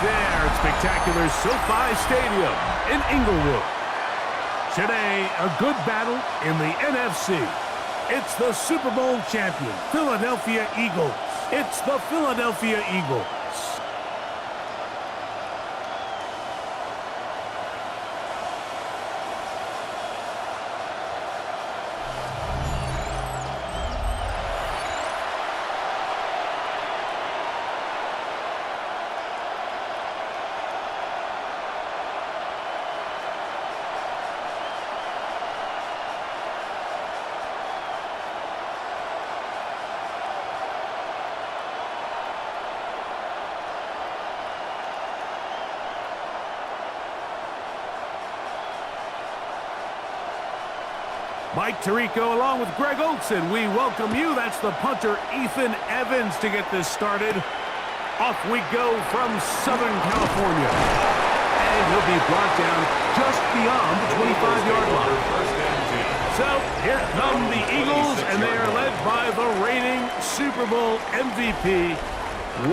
there at spectacular SoFi Stadium in Inglewood. Today, a good battle in the NFC. It's the Super Bowl champion, Philadelphia Eagles. It's the Philadelphia Eagles. Mike Tirico along with Greg Olson. We welcome you. That's the punter, Ethan Evans, to get this started. Off we go from Southern California. And he'll be brought down just beyond the 25-yard line. So here come the Eagles, and they are led by the reigning Super Bowl MVP.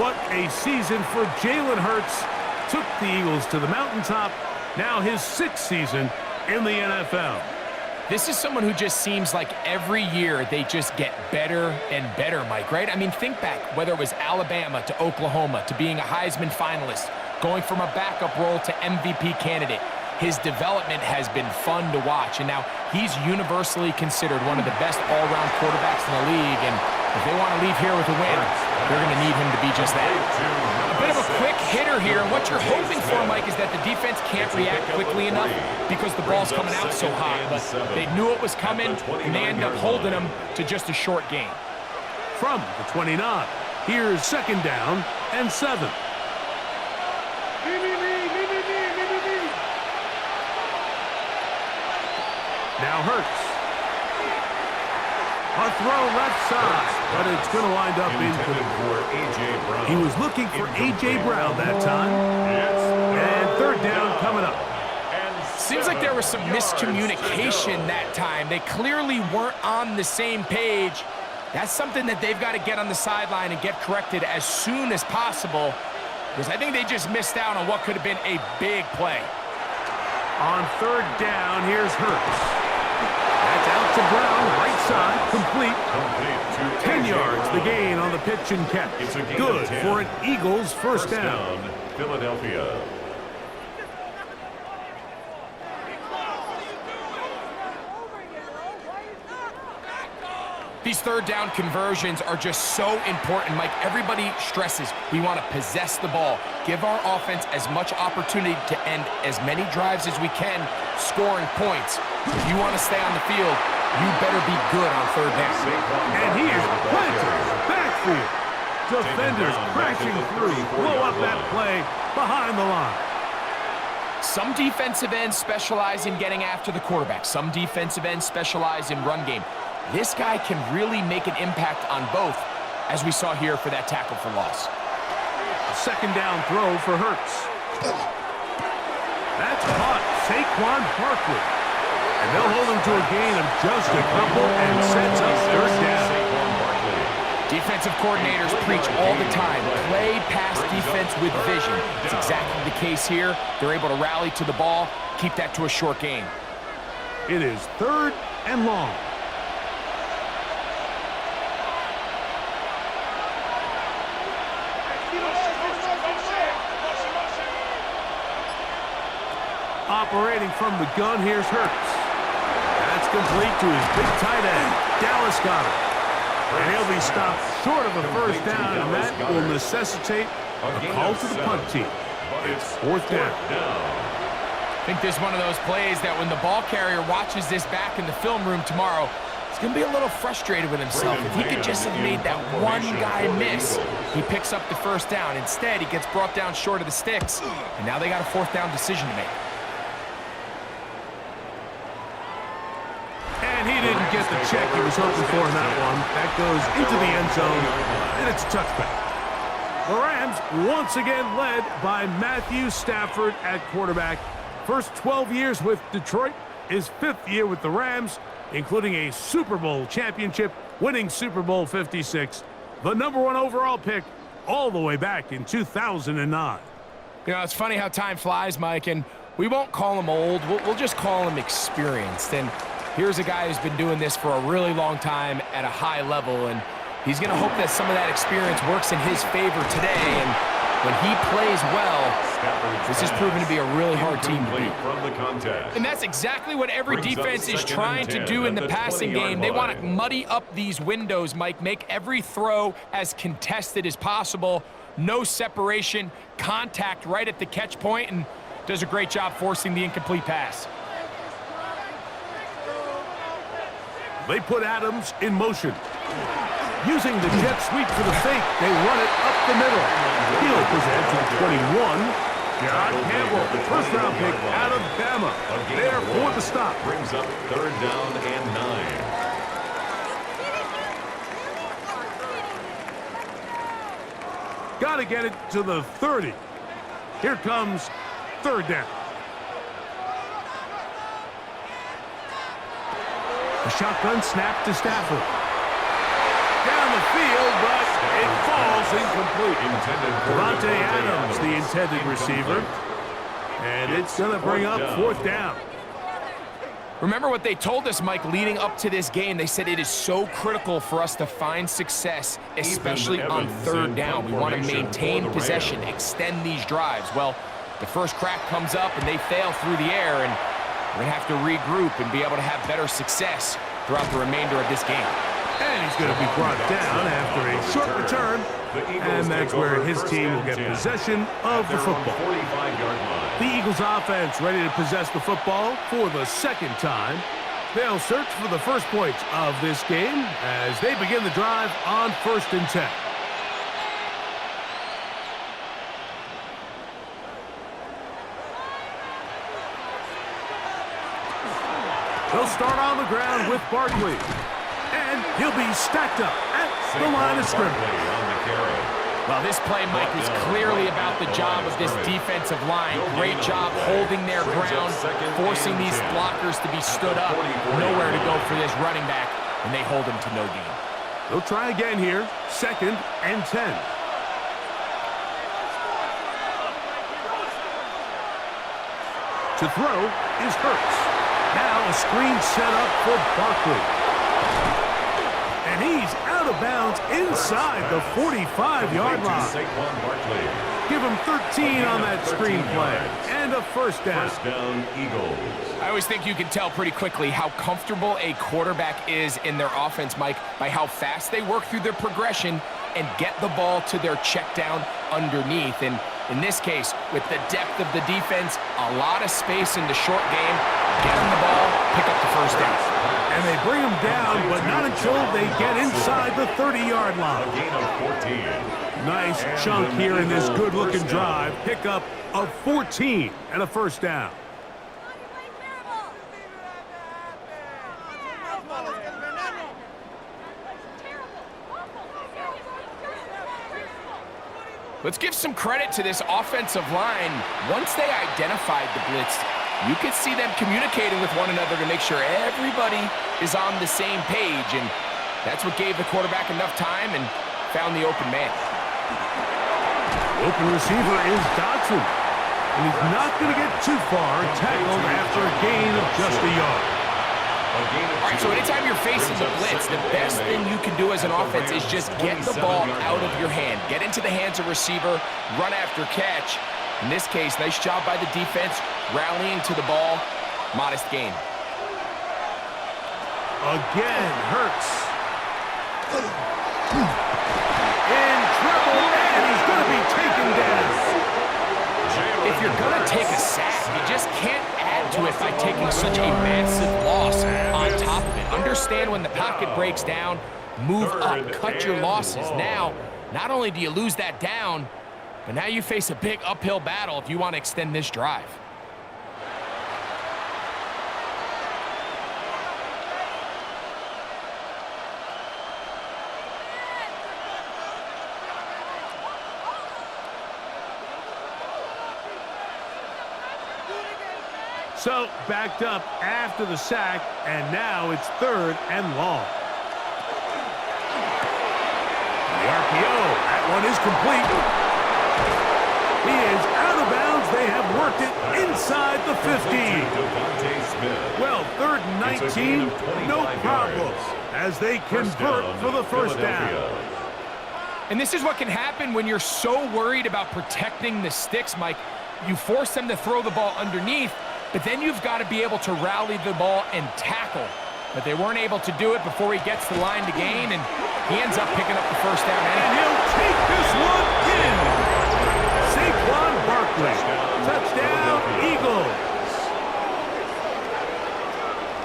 What a season for Jalen Hurts. Took the Eagles to the mountaintop. Now his 6th season in the NFL. This is someone who just seems like every year they just get better and better, Mike, right? I mean, think back, whether it was Alabama to Oklahoma to being a Heisman finalist, going from a backup role to MVP candidate. His development has been fun to watch, and now he's universally considered one of the best all-around quarterbacks in the league, and if they want to leave here with a win, they're going to need him to be just that. A bit of a quick hitter here, and what you're hoping for, Mike, is that the defense can't react quickly enough because the ball's coming out so hot, but they knew it was coming, and they end up holding them to just a short gain. From the 29, here's 2nd down and 7. Now Hurts. A throw left side, but it's going to wind up incomplete. He was looking for A.J. Brown that time. And 3rd down coming up. Seems like there was some miscommunication that time. They clearly weren't on the same page. That's something that they've got to get on the sideline and get corrected as soon as possible, because I think they just missed out on what could have been a big play. On 3rd down, here's Hurts. That's out to Brown, right side, complete. 10 yards, the gain on the pitch and catch. Good for an Eagles first down. Philadelphia. These 3rd down conversions are just so important, Mike. Everybody stresses we want to possess the ball, give our offense as much opportunity to end as many drives as we can, scoring points. If you want to stay on the field, you better be good on 3rd down. And here's Planter, backfield. Defenders crashing through, blow up that play behind the line. Some defensive ends specialize in getting after the quarterback. Some defensive ends specialize in run game. This guy can really make an impact on both, as we saw here for that tackle for loss. A 2nd down throw for Hurts. That's caught, Saquon Barkley. And they'll hold him to a gain of just a couple and sets up 3rd down. Defensive coordinators preach all the time, play pass defense with vision. It's exactly the case here. They're able to rally to the ball, keep that to a short gain. It is 3rd and long. Operating from the gun, here's Hurts. That's complete to his big tight end, Dallas Goedert. And he'll be stopped short of a first down, and that will necessitate a call to the punt team. It's 4th down. I think this is one of those plays that when the ball carrier watches this back in the film room tomorrow, he's going to be a little frustrated with himself. If he could just have made that one guy miss, he picks up the first down. Instead, he gets brought down short of the sticks, and now they got a 4th down decision to make. And he didn't get the check he was hoping for in that one. That goes into the end zone, and it's a touchback. The Rams once again led by Matthew Stafford at quarterback. First 12 years with Detroit, his 5th year with the Rams, including a Super Bowl championship, winning Super Bowl 56, the #1 overall pick all the way back in 2009. You know, it's funny how time flies, Mike, and we won't call him old. We'll just call him experienced. And here's a guy who's been doing this for a really long time at a high level, and he's going to hope that some of that experience works in his favor today. And when he plays well, this is proven to be a really hard team to beat. And that's exactly what every defense is trying to do in the passing game. They want to muddy up these windows, Mike, make every throw as contested as possible. No separation, contact right at the catch point, and does a great job forcing the incomplete pass. They put Adams in motion. Using the jet sweep for the fake, they run it up the middle. He'll present to the 21. John Campbell, the first-round pick out of Bama. There for the stop. Brings up 3rd down and 9. Got to get it to the 30. Here comes 3rd down. A shotgun snap to Stafford. Down the field, but it falls incomplete. Devontae Adams, the intended receiver. And it's going to bring up 4th down. Remember what they told us, Mike, leading up to this game. They said it is so critical for us to find success, especially on 3rd down. We want to maintain possession, extend these drives. Well, the first crack comes up, and they fail through the air, and we're going to have to regroup and be able to have better success throughout the remainder of this game. And he's going to be brought down after a short return, and that's where his team will get possession of the football. The Eagles offense ready to possess the football for the 2nd time. They'll search for the first points of this game as they begin the drive on 1st and 10. They'll start on the ground with Barkley. And he'll be stacked up at the line of scrimmage. Well, this play, Mike, was clearly about the job of this defensive line. Great job holding their ground, forcing these blockers to be stood up. Nowhere to go for this running back, and they hold him to no gain. They'll try again here, 2nd and 10. To throw is Hurts. Now a screen set up for Barkley. And he's out of bounds inside the 45-yard line. Give him 13 on that screen play. And a 1st down. 1st down, Eagles. I always think you can tell pretty quickly how comfortable a quarterback is in their offense, Mike, by how fast they work through their progression and get the ball to their check down underneath. And in this case, with the depth of the defense, a lot of space in the short game, get them the ball, pick up the 1st down. And they bring him down, but not until they get inside the 30-yard line. A gain of 14. Nice chunk here in this good-looking drive. Pickup of 14 and a 1st down. Let's give some credit to this offensive line. Once they identified the blitz, you could see them communicating with one another to make sure everybody is on the same page, and that's what gave the quarterback enough time and found the open man. The open receiver is Dodson, and he's not going to get too far, tackled after a gain of just a yard. All right, so anytime you're facing the blitz, the best thing you can do as an offense is just get the ball out of your hand. Get into the hands of receiver, run after catch. In this case, nice job by the defense, rallying to the ball. Modest gain. Again, Hurts. In trouble, and he's going to be taken down. If you're going to take a sack, you just can't add to it by taking such a massive loss on top of it. Understand when the pocket breaks down, move up, cut your losses. Now, not only do you lose that down, but now you face a big uphill battle if you want to extend this drive. So, backed up after the sack, and now it's 3rd and long. The RPO, that one is complete. He is out of marked it inside the 50. Well, 3rd and 19, no problem, as they convert for the first down. And this is what can happen when you're so worried about protecting the sticks, Mike. You force them to throw the ball underneath, but then you've got to be able to rally the ball and tackle. But they weren't able to do it before he gets the line to gain, and he ends up picking up the first down. And he'll take this one in. Saquon Barkley. Touchdown, Eagles.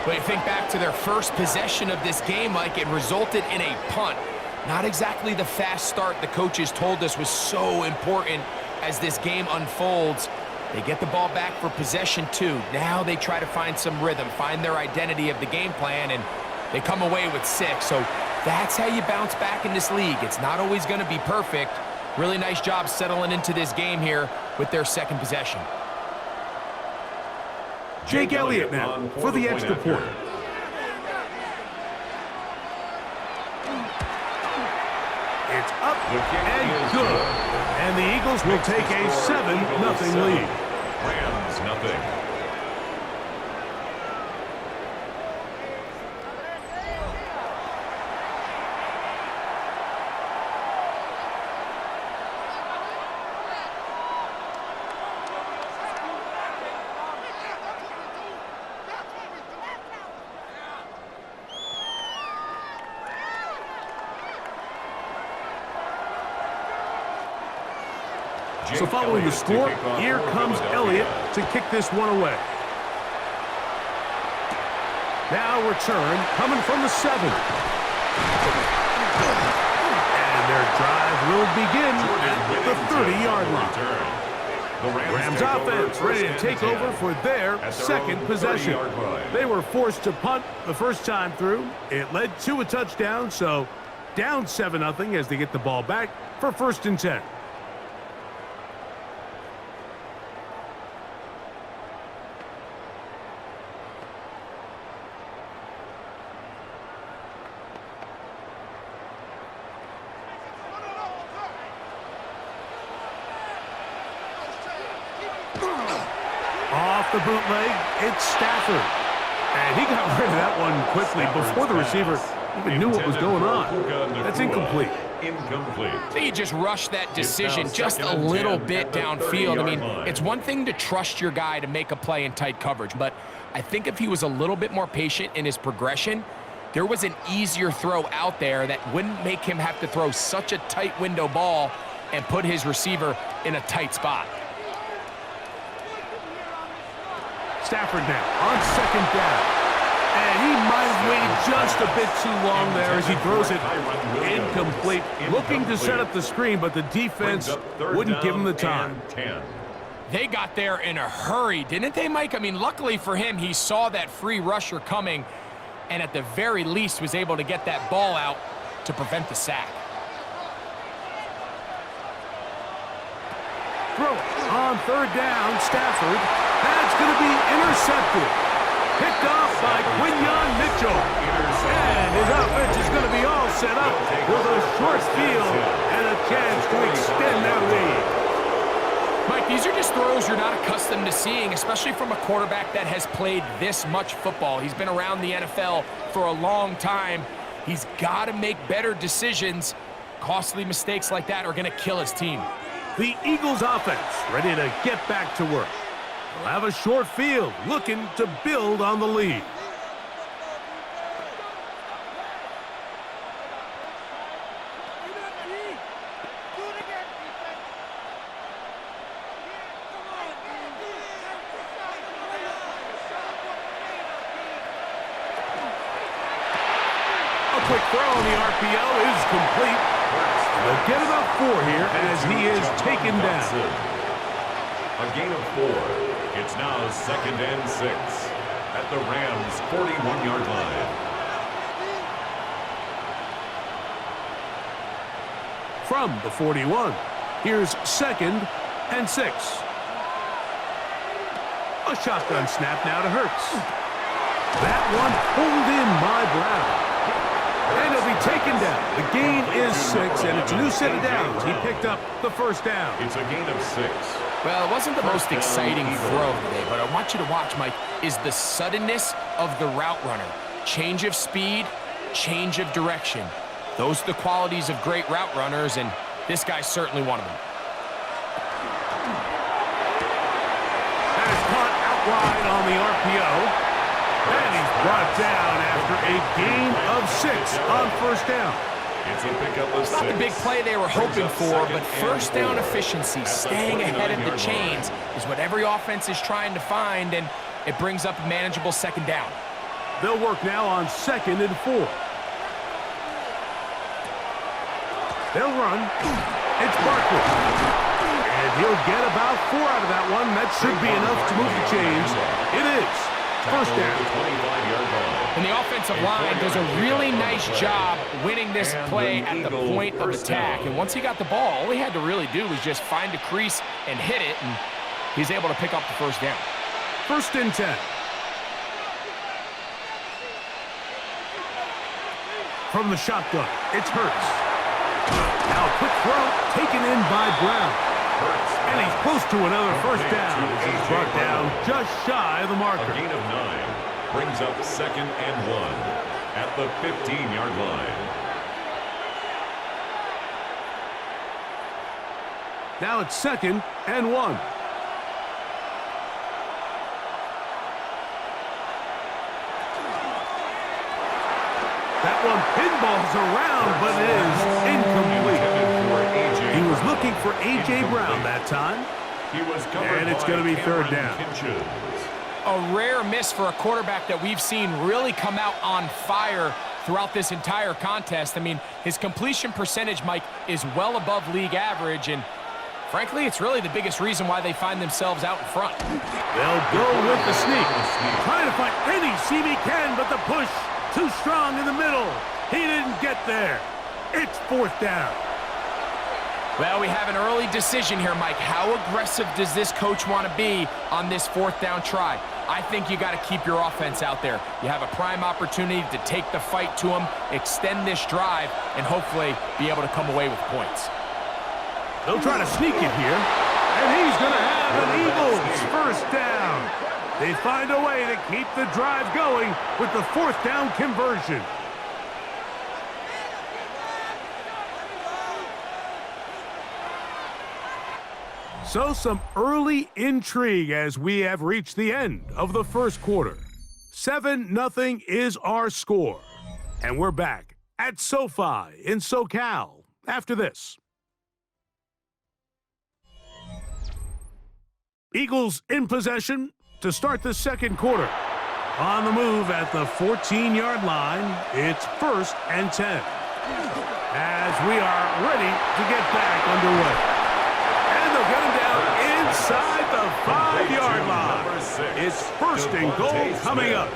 But you think back to their first possession of this game, Mike, it resulted in a punt. Not exactly the fast start the coaches told us was so important as this game unfolds. They get the ball back for possession 2. Now they try to find some rhythm, find their identity of the game plan, and they come away with 6. So that's how you bounce back in this league. It's not always going to be perfect. Really nice job settling into this game here with their second possession. Jake Elliott now for the extra point. It's up and good. And the Eagles will take a 7-0 lead. Rams, nothing. So following the score, here comes Elliott to kick this one away. Now return coming from the 7. And their drive will begin at the 30-yard line. The Rams offense ready to take over for their second possession. They were forced to punt the first time through. It led to a touchdown, so down 7-0 as they get the ball back for 1st and 10. Off the bootleg, it's Stafford. And he got rid of that one quickly before the receiver even knew what was going on. That's incomplete. I think he just rushed that decision just a little bit downfield. I mean, it's one thing to trust your guy to make a play in tight coverage, but I think if he was a little bit more patient in his progression, there was an easier throw out there that wouldn't make him have to throw such a tight window ball and put his receiver in a tight spot. Stafford now on 2nd down. And he might have waited just a bit too long there as he throws it incomplete. Looking to set up the screen, but the defense wouldn't give him the time. They got there in a hurry, didn't they, Mike? I mean, luckily for him, he saw that free rusher coming and at the very least was able to get that ball out to prevent the sack. Throw it on 3rd down, Stafford. That's going to be intercepted. Picked off by Quinyon Mitchell. And his offense is going to be all set up with a short field and a chance to extend their lead. Mike, these are just throws you're not accustomed to seeing, especially from a quarterback that has played this much football. He's been around the NFL for a long time. He's got to make better decisions. Costly mistakes like that are going to kill his team. The Eagles offense ready to get back to work. They'll have a short field looking to build on the lead. A quick throw on the RPO is complete. They'll get about 4 here as he is taken down. A gain of 4. It's now 2nd and 6 at the Rams' 41-yard line. From the 41, here's 2nd and 6. A shotgun snap now to Hurts. That one pulled in by Brown. And he'll be taken down. The gain is 6, and it's a new set of downs. He picked up the first down. It's a gain of 6. Well, it wasn't the most exciting throw today, but I want you to watch, Mike, is the suddenness of the route runner. Change of speed, change of direction. Those are the qualities of great route runners, and this guy's certainly one of them. That is caught out wide on the RPO. And he's brought down after a gain of 6 on first down. It's a pickup of 6. Not the big play they were hoping for, but first down efficiency, staying ahead of the chains, is what every offense is trying to find, and it brings up a manageable second down. They'll work now on 2nd and 4. They'll run. It's Barkley. And he'll get about 4 out of that one. That should be enough to move the chains. It is. First down. And the offensive line does a really nice job winning this play at the point of attack. And once he got the ball, all he had to really do was just find a crease and hit it, and he's able to pick up the first down. 1st and 10. From the shotgun, it's Hurts. Now quick throw taken in by Brown. And he's close to another first down. He's brought down just shy of the marker. A gain of 9 brings up 2nd and 1 at the 15-yard line. Now it's 2nd and 1. That one pinballs around, but it is incomplete. He was looking for A.J. Brown that time. And it's going to be 3rd down. A rare miss for a quarterback that we've seen really come out on fire throughout this entire contest. I mean, his completion percentage, Mike, is well above league average, and frankly, it's really the biggest reason why they find themselves out in front. They'll go with the sneak. Trying to find any seam he can, but the push too strong in the middle. He didn't get there. It's 4th down. Well, we have an early decision here, Mike. How aggressive does this coach want to be on this 4th down try? I think you got to keep your offense out there. You have a prime opportunity to take the fight to him, extend this drive, and hopefully be able to come away with points. They'll try to sneak it here, and he's going to have an Eagles first down. They find a way to keep the drive going with the 4th down conversion. So some early intrigue as we have reached the end of the first quarter. 7-0 is our score. And we're back at SoFi in SoCal after this. Eagles in possession to start the second quarter. On the move at the 14-yard line, it's 1st and 10. As we are ready to get back underway. And they'll get him down inside the 5-yard line. It's 1st and goal coming up.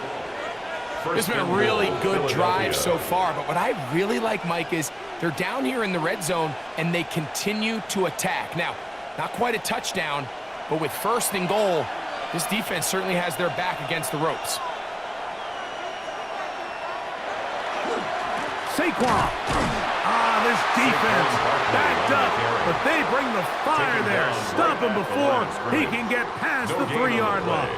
It's been a really good drive so far, but what I really like, Mike, is they're down here in the red zone, and they continue to attack. Now, not quite a touchdown, but with 1st and goal, this defense certainly has their back against the ropes. Saquon. This defense backed up, but they bring the fire there. Stop him before he can get past the 3-yard line.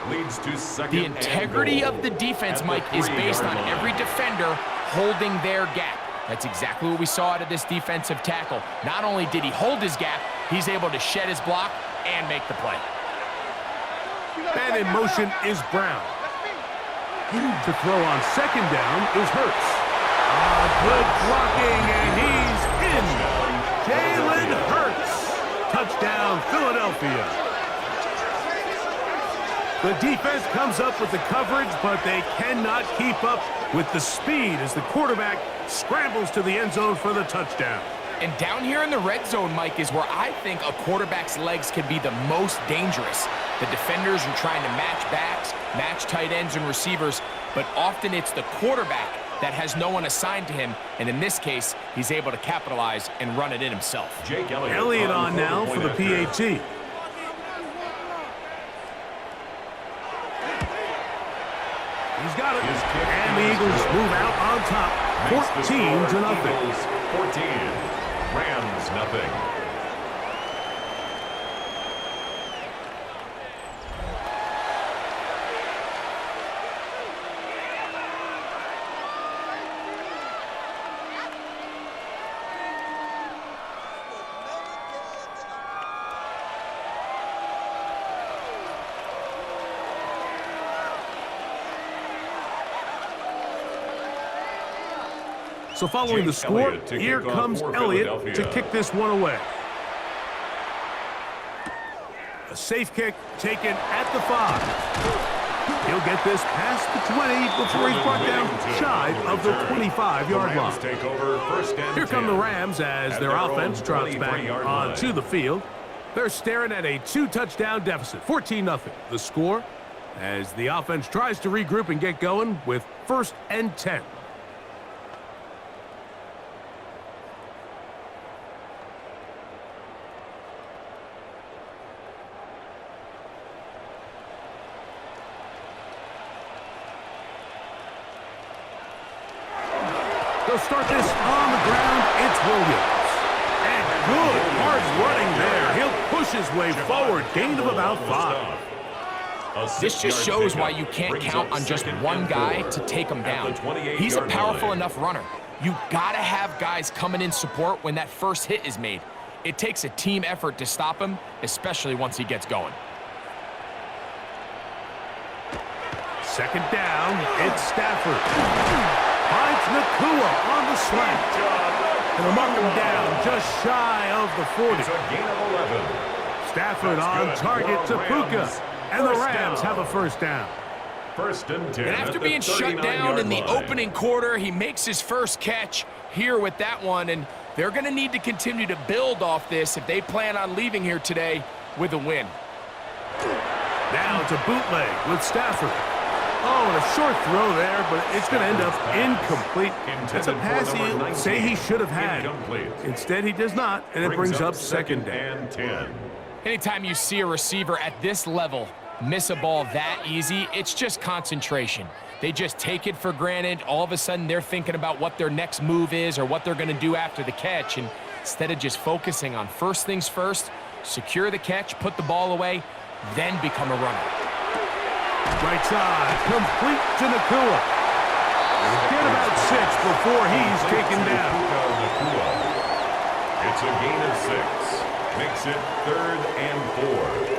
Leads to 2nd. The integrity of the defense, Mike, is based on every defender holding their gap. That's exactly what we saw out of this defensive tackle. Not only did he hold his gap, he's able to shed his block and make the play. And in motion is Brown. To throw on 2nd down is Hurts. Good blocking, and he's in. Jalen Hurts. Touchdown, Philadelphia. The defense comes up with the coverage, but they cannot keep up with the speed as the quarterback scrambles to the end zone for the touchdown. And down here in the red zone, Mike, is where I think a quarterback's legs can be the most dangerous. The defenders are trying to match backs, match tight ends and receivers, but often it's the quarterback that has no one assigned to him, and in this case, he's able to capitalize and run it in himself. Jake Elliott on now for the PAT. He's got it. And the Eagles move out on top. makes the 14 score to nothing. Eagles 14, Rams nothing. So following the score, here comes Elliott to kick this one away. A safe kick taken at the 5. He'll get this past the 20 before he's brought down shy of the 25-yard line. Here come the Rams as their offense trots back onto the field. They're staring at a 2-touchdown deficit, 14-0. The score as the offense tries to regroup and get going with 1st and 10. They'll start this on the ground. It's Williams. And good hard running there. He'll push his way forward. Gain of about 5. This just shows why you can't count on just one guy to take him down. He's a powerful enough runner. You gotta have guys coming in support when that first hit is made. It takes a team effort to stop him, especially once he gets going. 2nd down. It's Stafford. Finds Nakua on the slant. And they'll mark him down just shy of the 40. It's a gain of 11. Stafford on target to Puka. And the Rams have a 1st down. 1st and 10. And after being shut down in the opening quarter, he makes his first catch here with that one. And they're going to need to continue to build off this if they plan on leaving here today with a win. Now to bootleg with Stafford. Oh, and a short throw there, but it's going to end up incomplete. That's a pass he'll say he should have had. Instead, he does not, and it brings up 2nd down. 10. Anytime you see a receiver at this level miss a ball that easy, it's just concentration. They just take it for granted. All of a sudden, they're thinking about what their next move is or what they're going to do after the catch. And instead of just focusing on first things first, secure the catch, put the ball away, then become a runner. Right side, complete to Nakua. Get about 6 before he's taken down. It's a gain of 6. Makes it 3rd and 4.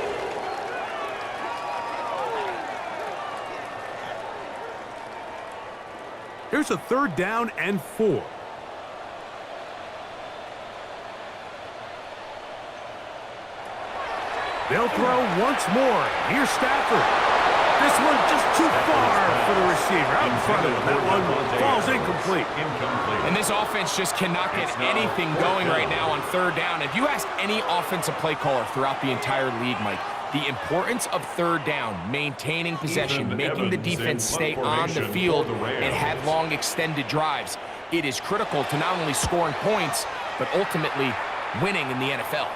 Here's a 3rd down and 4. They'll throw once more. Here's Stafford. This one just too far for the receiver. Out in front of him. That one falls incomplete. And this offense just cannot get anything going right now on 3rd down. If you ask any offensive play caller throughout the entire league, Mike, the importance of 3rd down, maintaining possession, making the defense stay on the field and have long extended drives, it is critical to not only scoring points, but ultimately winning in the NFL.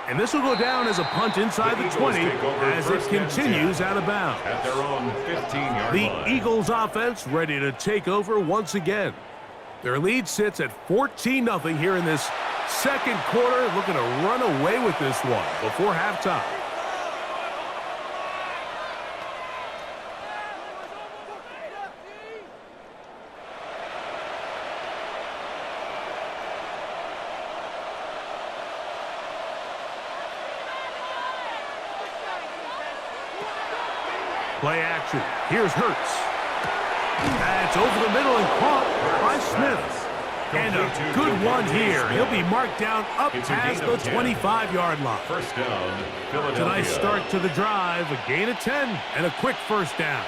And this will go down as a punt inside the 20 as it continues out of bounds. At their own 15-yard line. The Eagles offense ready to take over once again. Their lead sits at 14-0 here in this 2nd quarter, looking to run away with this one before halftime. Play action. Here's Hurts. That's over the middle and caught by Smith. And a good one here. He'll be marked down up past the 25-yard line. 1st down, Philadelphia. It's a nice start to the drive. A gain of 10 and a quick 1st down.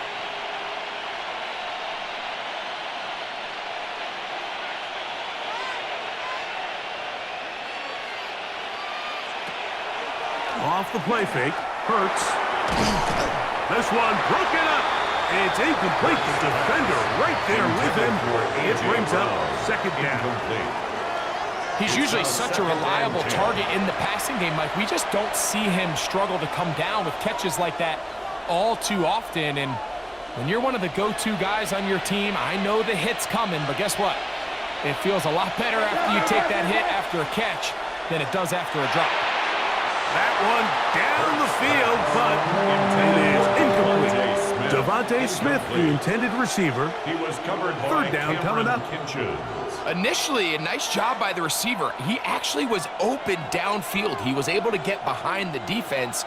Off the play fake. Hurts. This one broken up. It's incomplete. The defender right there with him. It brings up 2nd down. He's usually such a reliable target in the passing game, Mike. We just don't see him struggle to come down with catches like that all too often. And When you're one of the go-to guys on your team, I know the hit's coming, but guess what? It feels a lot better after you take that hit after a catch than it does after a drop. That one down the field, but it is incomplete. Devontae Smith, the intended receiver. He was covered by Third down coming up. Initially, a nice job by the receiver. He actually was open downfield. He was able to get behind the defense,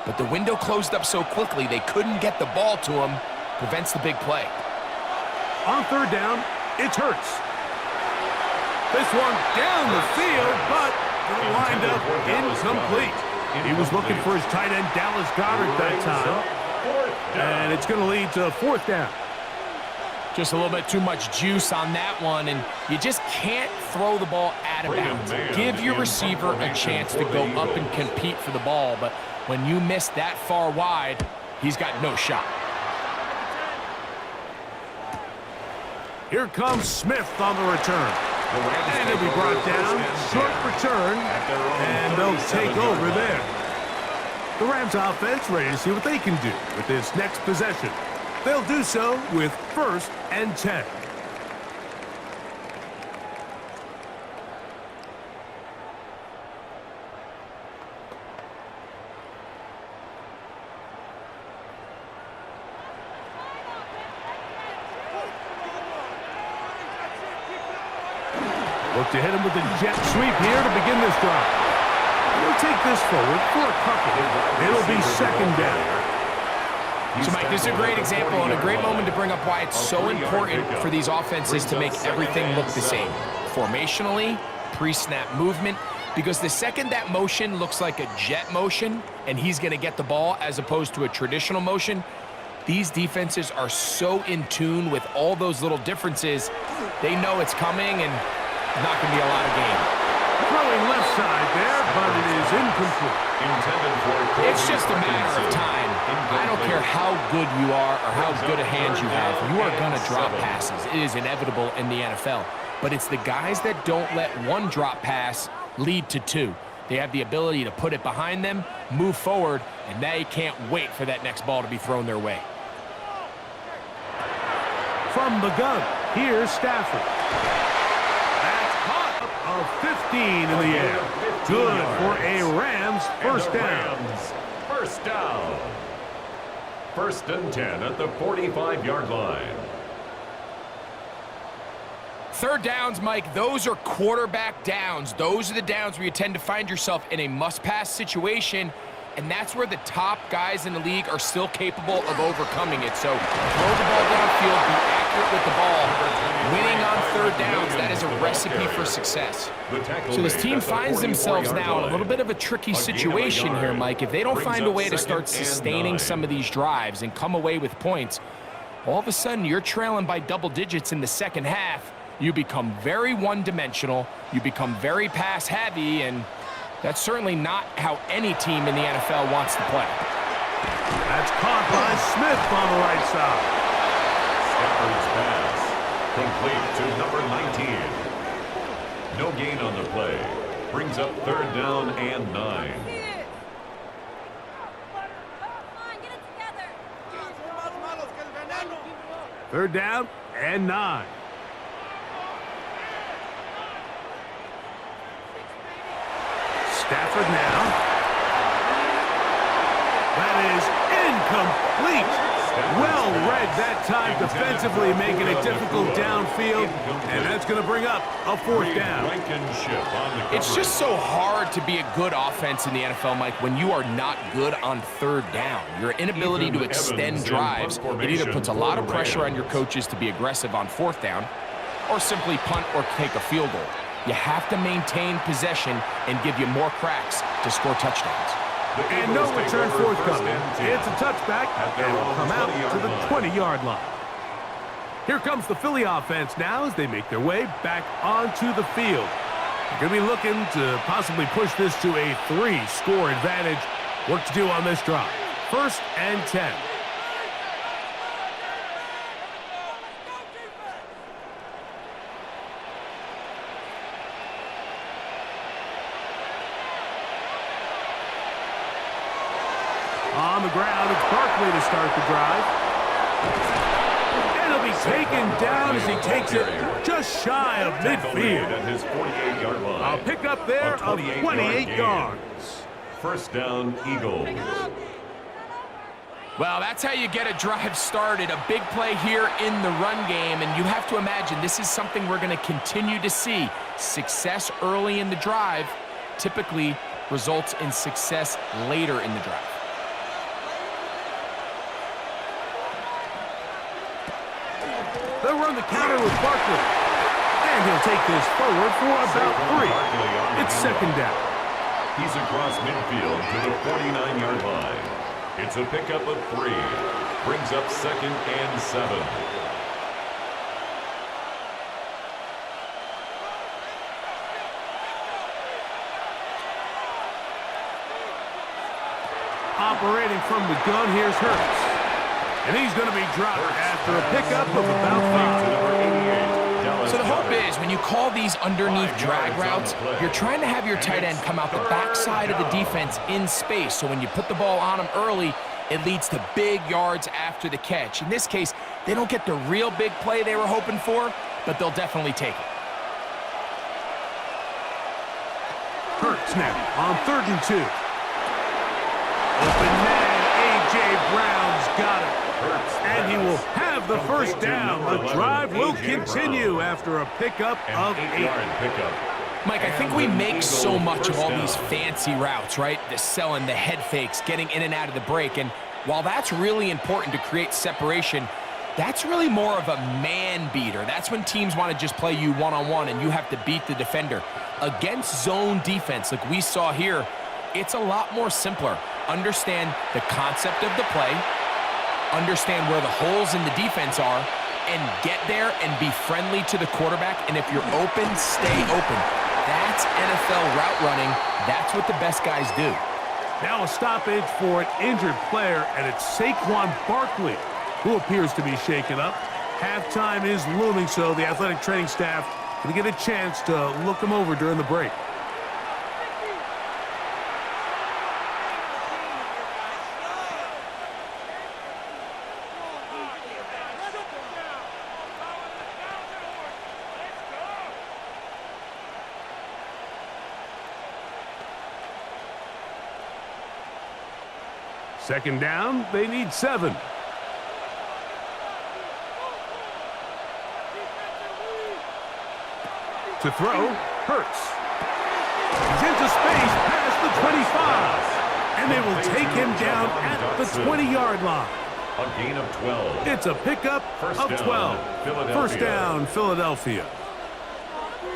but the window closed up so quickly they couldn't get the ball to him. Prevents the big play. On third down, it's Hurts. This one down the field, but it'll wind up incomplete. He was looking for his tight end, Dallas Goedert, that time. And it's going to lead to fourth down. Just a little bit too much juice on that one, and you just can't throw the ball out of bounds. Give your receiver a chance to go up and compete for the ball, but when you miss that far wide, he's got no shot. Here comes Smith on the return. And he'll be brought down. Short return, and they'll take over there. The Rams offense ready to see what they can do with this next possession. They'll do so with 1st and 10. Look to hit him with a jet sweep here to begin this drive. He'll take this forward for a couple. It'll be second down. So, Mike, this is a great example and a great moment to bring up why it's so important for these offenses to make everything look the same. Formationally, pre-snap movement, because the second that motion looks like a jet motion and he's going to get the ball as opposed to a traditional motion, these defenses are so in tune with all those little differences. They know it's coming and not going to be a lot of game. Throwing left side there, but it is incomplete. It's just a matter of time. I don't care how good you are or how good a hand you have. You are going to drop passes. It is inevitable in the NFL. But it's the guys that don't let one drop pass lead to two. They have the ability to put it behind them, move forward, and they can't wait for that next ball to be thrown their way. From the gun, here's Stafford. That's caught of 15 in the air. Good for a Rams first down. First down. 1st and 10 at the 45-yard line. Third downs, Mike, those are quarterback downs. Those are the downs where you tend to find yourself in a must-pass situation, and that's where the top guys in the league are still capable of overcoming it. So throw the ball downfield, be accurate with the ball. Winning on third downs, that is a recipe for success. So this team finds themselves now in a little bit of a tricky situation here, Mike. If they don't find a way to start sustaining some of these drives and come away with points, all of a sudden you're trailing by double digits in the second half. You become very one-dimensional, you become very pass-heavy, and that's certainly not how any team in the NFL wants to play. That's caught by Smith on the right side. Stafford's pass, complete to number 19. No gain on the play. Brings up 3rd down and 9. Third down and 9. Stafford now. That is incomplete. Well read that time defensively, making it difficult downfield, and that's going to bring up a 4th down. It's just so hard to be a good offense in the NFL, Mike, when you are not good on third down. Your inability to extend drives, it either puts a lot of pressure on your coaches to be aggressive on 4th down or simply punt or take a field goal. You have to maintain possession and give you more cracks to score touchdowns. And no return forthcoming. It's a touchback, and will come out to the 20-yard line. Here comes the Philly offense now as they make their way back onto the field. They're going to be looking to possibly push this to a 3-score advantage. Work to do on this drive. 1st and 10. On the ground, it's Barkley to start the drive. And he'll be taken down as he takes it just shy of midfield. At his 48-yard line. A pickup there of 28 yards. First down, Eagles. Well, that's how you get a drive started. A big play here in the run game, and you have to imagine this is something we're going to continue to see. Success early in the drive typically results in success later in the drive. They'll run the counter with Barkley. And he'll take this forward for about 3. It's second down. He's across midfield to the 49-yard line. It's a pickup of 3. Brings up 2nd and 7. Operating from the gun, here's Hurts. And he's going to be dropped after a pickup of about 5. So the hope is when you call these underneath drag routes, you're trying to have your tight end come out the backside of the defense in space. So when you put the ball on him early, it leads to big yards after the catch. In this case, they don't get the real big play they were hoping for, but they'll definitely take it. Hurts now on 3rd and 2. Open man, A.J. Brown's got it. And he will have the first down. The drive will continue after a pickup of 8. Mike, I think we make so much of all these fancy routes, right? The selling, the head fakes, getting in and out of the break. And while that's really important to create separation, that's really more of a man beater. That's when teams want to just play you one-on-one and you have to beat the defender. Against zone defense like we saw here, it's a lot more simpler. Understand the concept of the play, understand where the holes in the defense are, and get there and be friendly to the quarterback. And if you're open, stay open. That's NFL route running. That's what the best guys do. Now a stoppage for an injured player, and it's Saquon Barkley who appears to be shaken up. Halftime is looming, so the athletic training staff going to get a chance to look him over during the break. Second down, they need 7. To throw, Hurts. He's into space past the 25. And they will take him down at the 20-yard line. A gain of 12. It's a pickup of 12. First down, Philadelphia.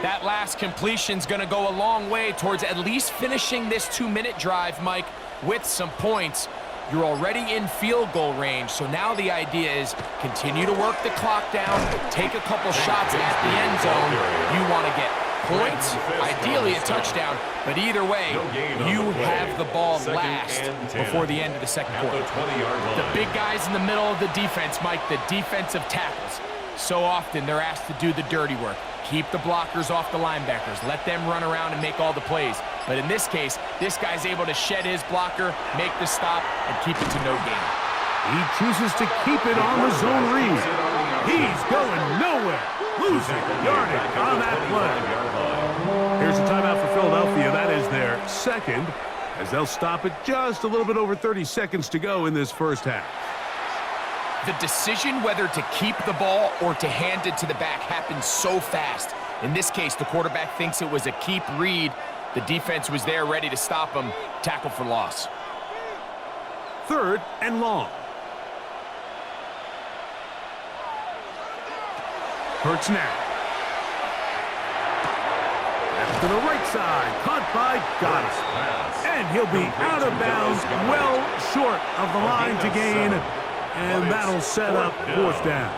That last completion's going to go a long way towards at least finishing this 2-minute drive, Mike, with some points. You're already in field goal range, so now the idea is continue to work the clock down, take a couple shots at the end zone. You want to get points, ideally a touchdown, but either way, you have the ball last before the end of the second quarter. The big guys in the middle of the defense, Mike, the defensive tackles. So often they're asked to do the dirty work. Keep the blockers off the linebackers. Let them run around and make all the plays. But in this case, this guy's able to shed his blocker, make the stop, and keep it to no gain. He chooses to keep it on the zone read. He's going nowhere. Losing yardage on that play. Here's a timeout for Philadelphia. That is their second, as they'll stop it just a little bit over 30 seconds to go in this first half. The decision whether to keep the ball or to hand it to the back happens so fast. In this case, the quarterback thinks it was a keep read. The defense was there ready to stop him. Tackle for loss. Third and long. Hurts now. To the right side, caught by Goddard. And he'll be out of bounds, well short of the line to gain. And that'll set up fourth down.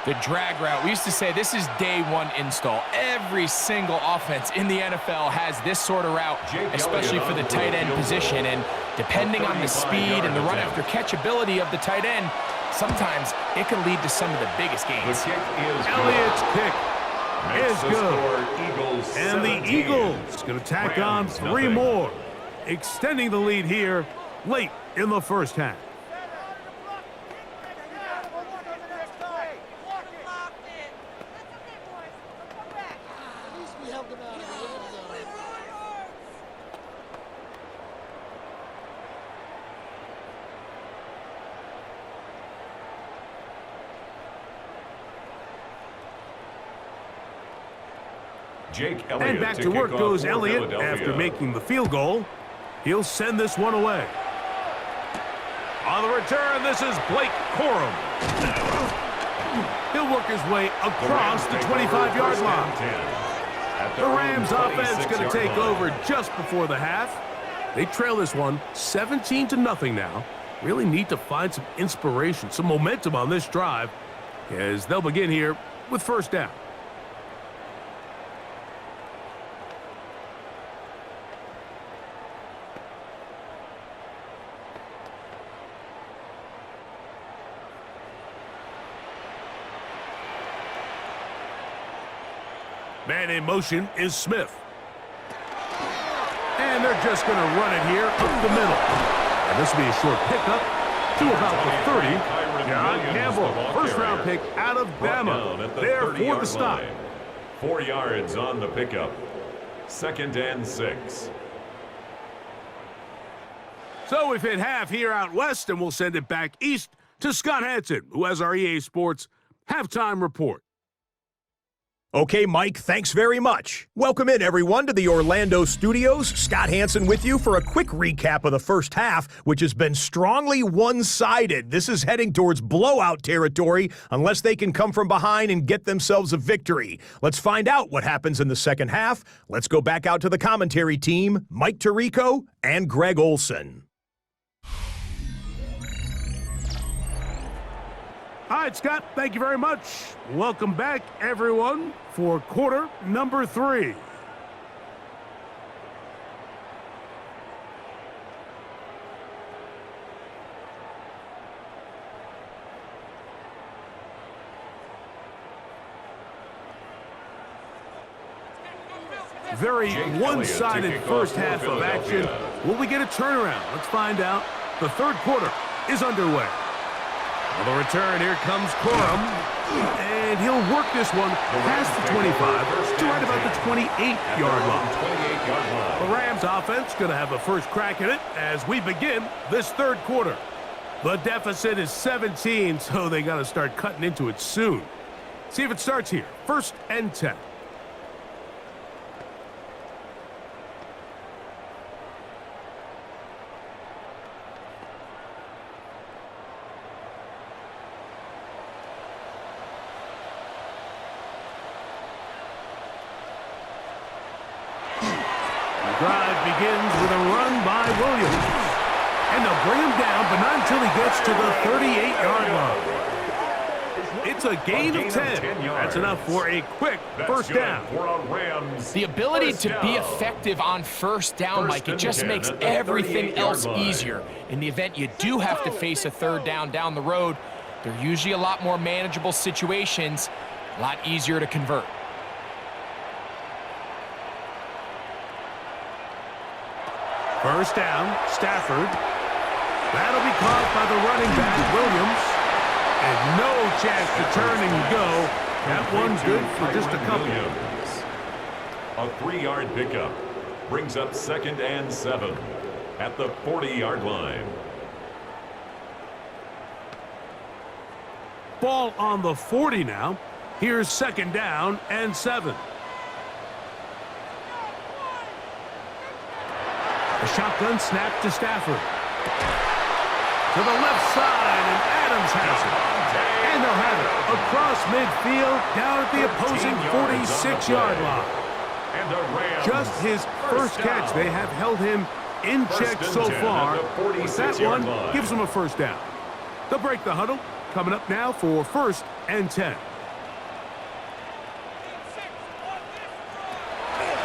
The drag route. We used to say this is day one install. Every single offense in the NFL has this sort of route, especially for the tight end position. And depending on the speed and the run after catch ability of the tight end, sometimes it can lead to some of the biggest gains. Elliott's kick is good. And the Eagles going to tack on 3 more, extending the lead here late in the first half. Jake Elliott And back to to kick work off goes for Elliott Philadelphia. after making the field goal. He'll send this one away. On the return, this is Blake Corum. He'll work his way across the 25-yard line. The Rams offense going to take over just before the half. They trail this one 17-0 now. Really need to find some inspiration, some momentum on this drive, as they'll begin here with first down. Man in motion is Smith. And they're just going to run it here up the middle. And this will be a short pickup to about the 30. John Campbell, first-round pick out of Bama. There for the stop. 4 yards on the pickup. 2nd and 6. So we've hit half here out west, and we'll send it back east to Scott Hansen, who has our EA Sports halftime report. Okay, Mike, thanks very much. Welcome in, everyone, to the Orlando studios. Scott Hansen with you for a quick recap of the first half, which has been strongly one-sided. This is heading towards blowout territory unless they can come from behind and get themselves a victory. Let's find out what happens in the second half. Let's go back out to the commentary team, Mike Tirico and Greg Olson. All right, Scott, thank you very much. Welcome back, everyone, for quarter number 3. Very one-sided first half of action. Will we get a turnaround? Let's find out. The third quarter is underway. On the return, here comes Corum, and he'll work this one past the 25 to right about the 28-yard line. The Rams offense going to have a first crack at it as we begin this third quarter. The deficit is 17, so they got to start cutting into it soon. See if it starts here. 1st and 10. Drive begins with a run by Williams. And they'll bring him down, but not until he gets to the 38-yard line. It's a gain of 10. That's enough for a quick first down. The ability to be effective on first down, Mike, it just makes everything else easier. In the event you do have to face a third down the road, they're usually a lot more manageable situations, a lot easier to convert. First down, Stafford. That'll be caught by the running back, Williams. And no chance to turn and go. That one's good for just a couple. A 3-yard pickup brings up 2nd and 7 at the 40-yard line. Ball on the 40 now. Here's 2nd down and 7. A shotgun snap to Stafford. To the left side, and Adams has it. And they'll have it across midfield down at the opposing 46-yard line. Just his first catch. They have held him in check so far. That one gives them a first down. They'll break the huddle. Coming up now for 1st and 10.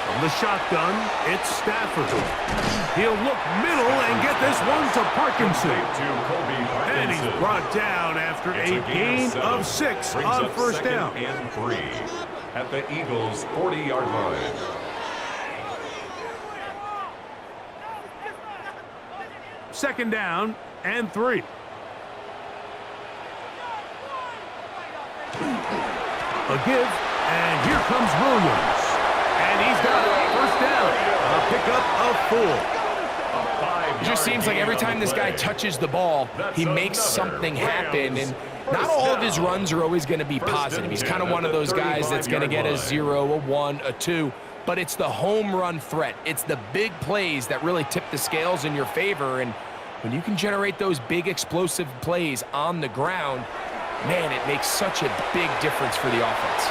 From the shotgun, it's Stafford. He'll look middle and get this one to Parkinson. And he's brought down after a gain of 6 on first down. And 3 at the Eagles' 40-yard line. Second down and 3. A give, and here comes Williams. And he's got it. First down. A pickup of 4. It just seems like every time this guy touches the ball, he makes something happen. And not all of his runs are always going to be positive. He's kind of one of those guys that's going to get a 0, a 1, a 2. But it's the home run threat. It's the big plays that really tip the scales in your favor. And when you can generate those big explosive plays on the ground, man, it makes such a big difference for the offense.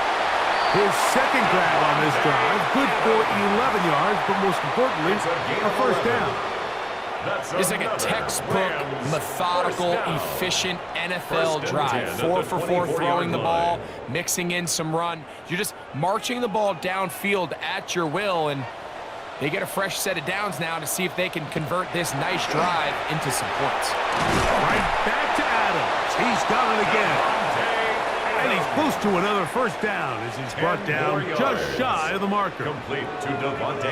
His second grab on this drive, good for 11 yards, but most importantly, a first down. It's like a textbook, methodical, efficient NFL drive. 4 for 4 throwing the ball, mixing in some run. You're just marching the ball downfield at your will, and they get a fresh set of downs now to see if they can convert this nice drive into some points. Right back to Adams. He's got it again. And he's close to another first down as he's brought down just shy of the marker.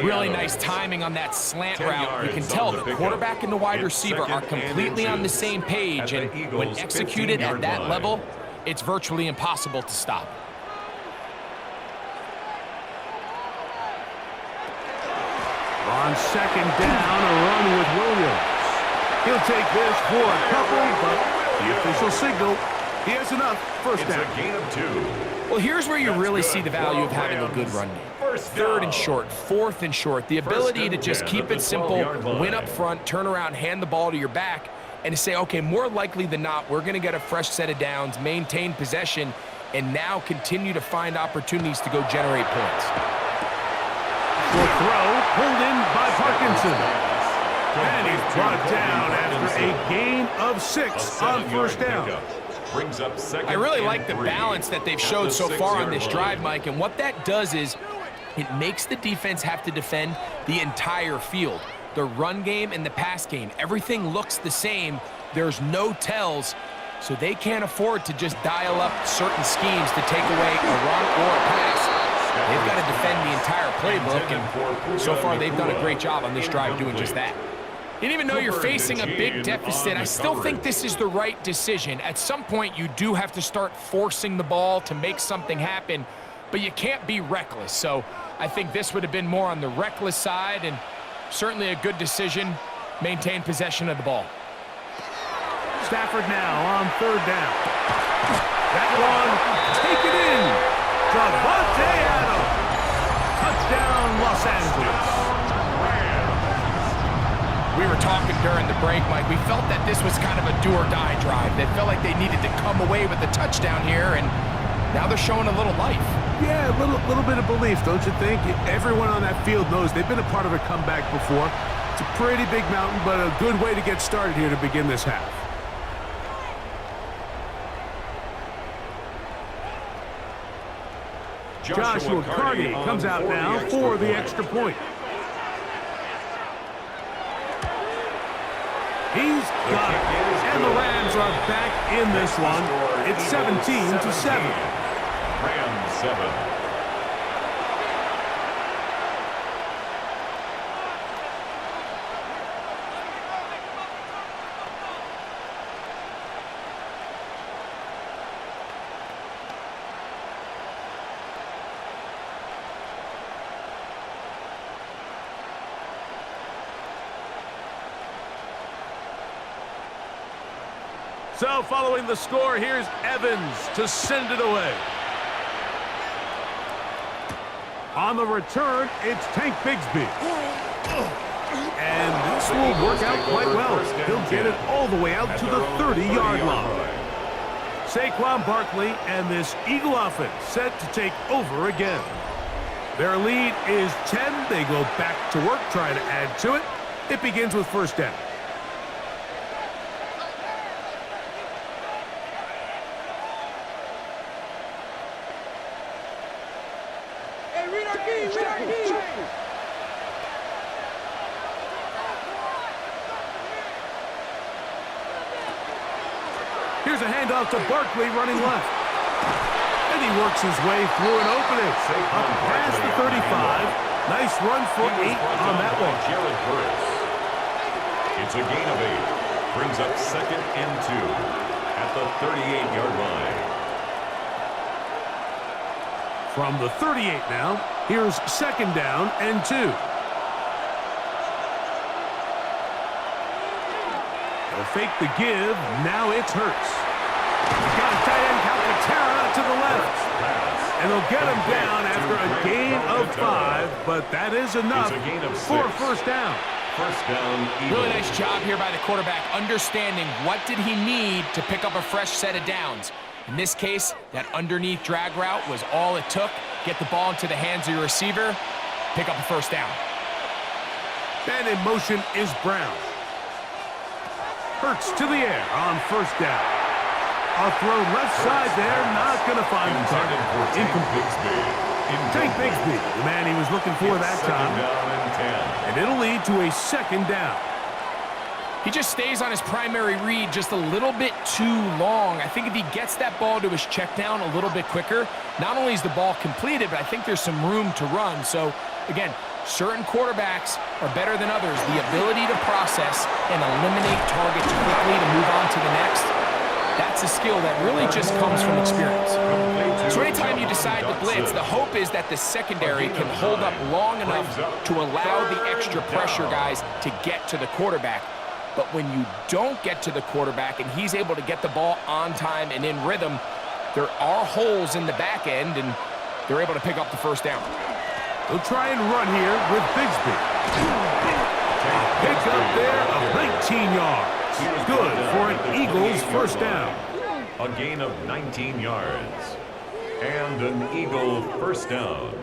Really nice timing on that slant route. You can tell the quarterback and the wide receiver are completely on the same page, and when executed at that level, it's virtually impossible to stop. On second down, a run with Williams. He'll take this for a couple, but the official signal, he has enough. First down. It's a gain of 2. Well, here's where you really see the value of having a good run game. Third and short, fourth and short, the ability to just keep it simple, win up front, turn around, hand the ball to your back, and to say, okay, more likely than not, we're going to get a fresh set of downs, maintain possession, and now continue to find opportunities to go generate points. Short throw, pulled in by Parkinson. And he's brought down after a gain of 6 on first down. I really like the balance that they've showed so far on this drive, Mike, and what that does is it makes the defense have to defend the entire field. The run game and the pass game, everything looks the same. There's no tells, so they can't afford to just dial up certain schemes to take away a run or a pass. They've got to defend the entire playbook, and so far they've done a great job on this drive doing just that. And even though you're facing a big deficit, I still think this is the right decision. At some point, you do have to start forcing the ball to make something happen, but you can't be reckless. So I think this would have been more on the reckless side, and certainly a good decision. Maintain possession of the ball. Stafford now on third down. That one, take it in. Davante Adams. Touchdown, Los Angeles. We were talking during the break, Mike. We felt that this was kind of a do-or-die drive. They felt like they needed to come away with a touchdown here, and now they're showing a little life. Yeah, a little bit of belief, don't you think? Everyone on that field knows they've been a part of a comeback before. It's a pretty big mountain, but a good way to get started here to begin this half. Joshua Carty comes out now for the extra point. He's got it. And the Rams are back in this one. It's 17-7. Rams 7. So following the score, here's Evans to send it away. On the return, it's Tank Bigsby. And this will work out quite well. He'll get it all the way out to the 30-yard line. Saquon Barkley and this Eagle offense set to take over again. Their lead is 10. They go back to work, trying to add to it. It begins with first down. Here's a handoff to Barkley running left. And he works his way through an opening. Up past the 35. Nice run for 8 on that one. It's a gain of 8. Brings up 2nd and 2 at the 38-yard line. From the 38 now, here's 2nd down and 2. They'll fake the give. Now it's Hurts. He's got a tight end, Calcaterra, to the left. And they'll get him down after a gain of 5, but that is enough for a first down. First down, Really nice job here by the quarterback, understanding what did he need to pick up a fresh set of downs. In this case, that underneath drag route was all it took. Get the ball into the hands of your receiver, pick up a first down. And in motion is Brown. Hurts to the air on first down. A throw left side there, not going to find the target. Incomplete. Tank Bigsby, the man he was looking for that time. And it'll lead to a second down. He just stays on his primary read just a little bit too long. I think if he gets that ball to his check down a little bit quicker, not only is the ball completed, but I think there's some room to run. So, again, certain quarterbacks are better than others. The ability to process and eliminate targets quickly to move on to the next, that's a skill that really just comes from experience. So anytime you decide to blitz, the hope is that the secondary can hold up long enough to allow the extra pressure guys to get to the quarterback. But when you don't get to the quarterback and he's able to get the ball on time and in rhythm, there are holes in the back end, and they're able to pick up the first down. They'll try and run here with Bigsby. Pick up there of 19 yards. Good for an Eagles first down. A gain of 19 yards. And an Eagle first down.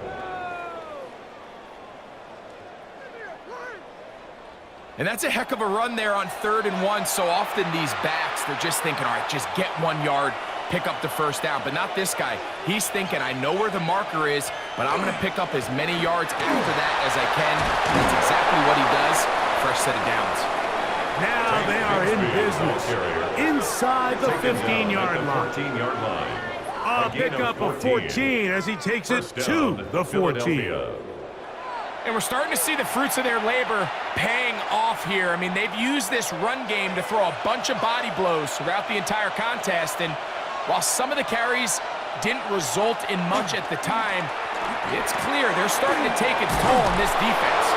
And that's a heck of a run there on 3rd and 1. So often these backs, they're just thinking, all right, just get 1 yard, pick up the first down. But not this guy. He's thinking, I know where the marker is, but I'm going to pick up as many yards after that as I can. And that's exactly what he does. Fresh set of downs. Now they are in business inside the 15-yard line. A pickup of 14 as he takes it to the 14. And we're starting to see the fruits of their labor paying off here. I mean, they've used this run game to throw a bunch of body blows throughout the entire contest. And while some of the carries didn't result in much at the time, it's clear they're starting to take its toll on this defense.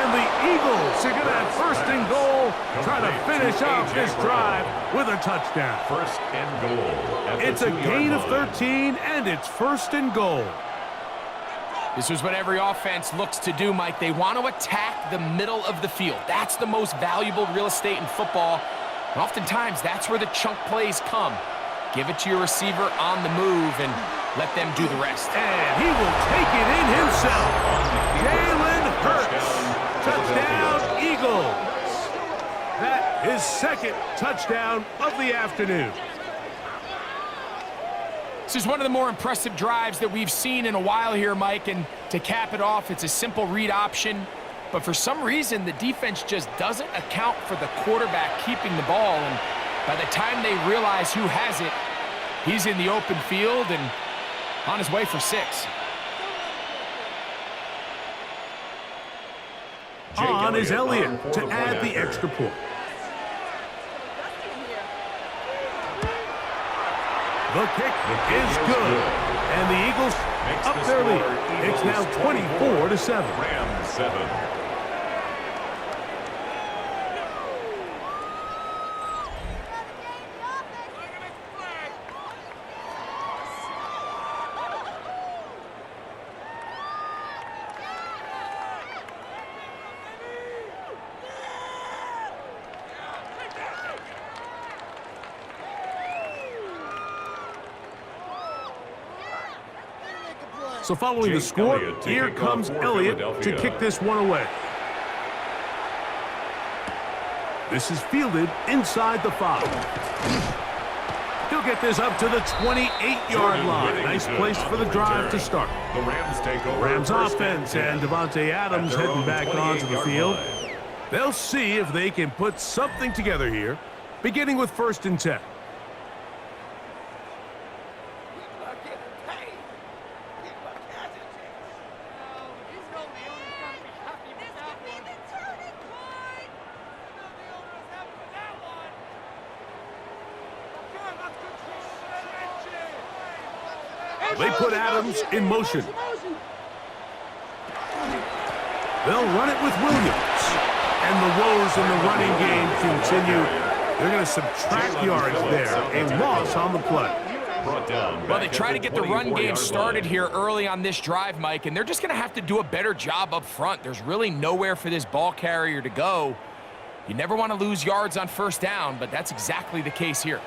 And the Eagles are going to have first and goal, try to finish off this drive with a touchdown. First and goal. It's a gain of 13, and it's first and goal. This is what every offense looks to do, Mike. They want to attack the middle of the field. That's the most valuable real estate in football. And oftentimes, that's where the chunk plays come. Give it to your receiver on the move and let them do the rest. And he will take it in himself. Jalen Hurts. Touchdown, Eagles. That is second touchdown of the afternoon. This is one of the more impressive drives that we've seen in a while here, Mike, and to cap it off, it's a simple read option, but for some reason, the defense just doesn't account for the quarterback keeping the ball, and by the time they realize who has it, he's in the open field and on his way for 6. On is Elliott to add the extra point. The kick is good, and the Eagles up their lead. It's now 24-7. Rams 7. So following the score, here comes Elliott to kick this one away. This is fielded inside the 5. He'll get this up to the 28-yard line. Nice place for the drive to start. The Rams take over. Rams offense and Davante Adams heading back onto the field. They'll see if they can put something together here, beginning with 1st and 10. They put Adams in motion. They'll run it with Williams. And the woes in the running game continue. They're going to subtract yards there. A loss on the play. Well, they try to get the run game started here early on this drive, Mike, and they're just going to have to do a better job up front. There's really nowhere for this ball carrier to go. You never want to lose yards on first down, but that's exactly the case here.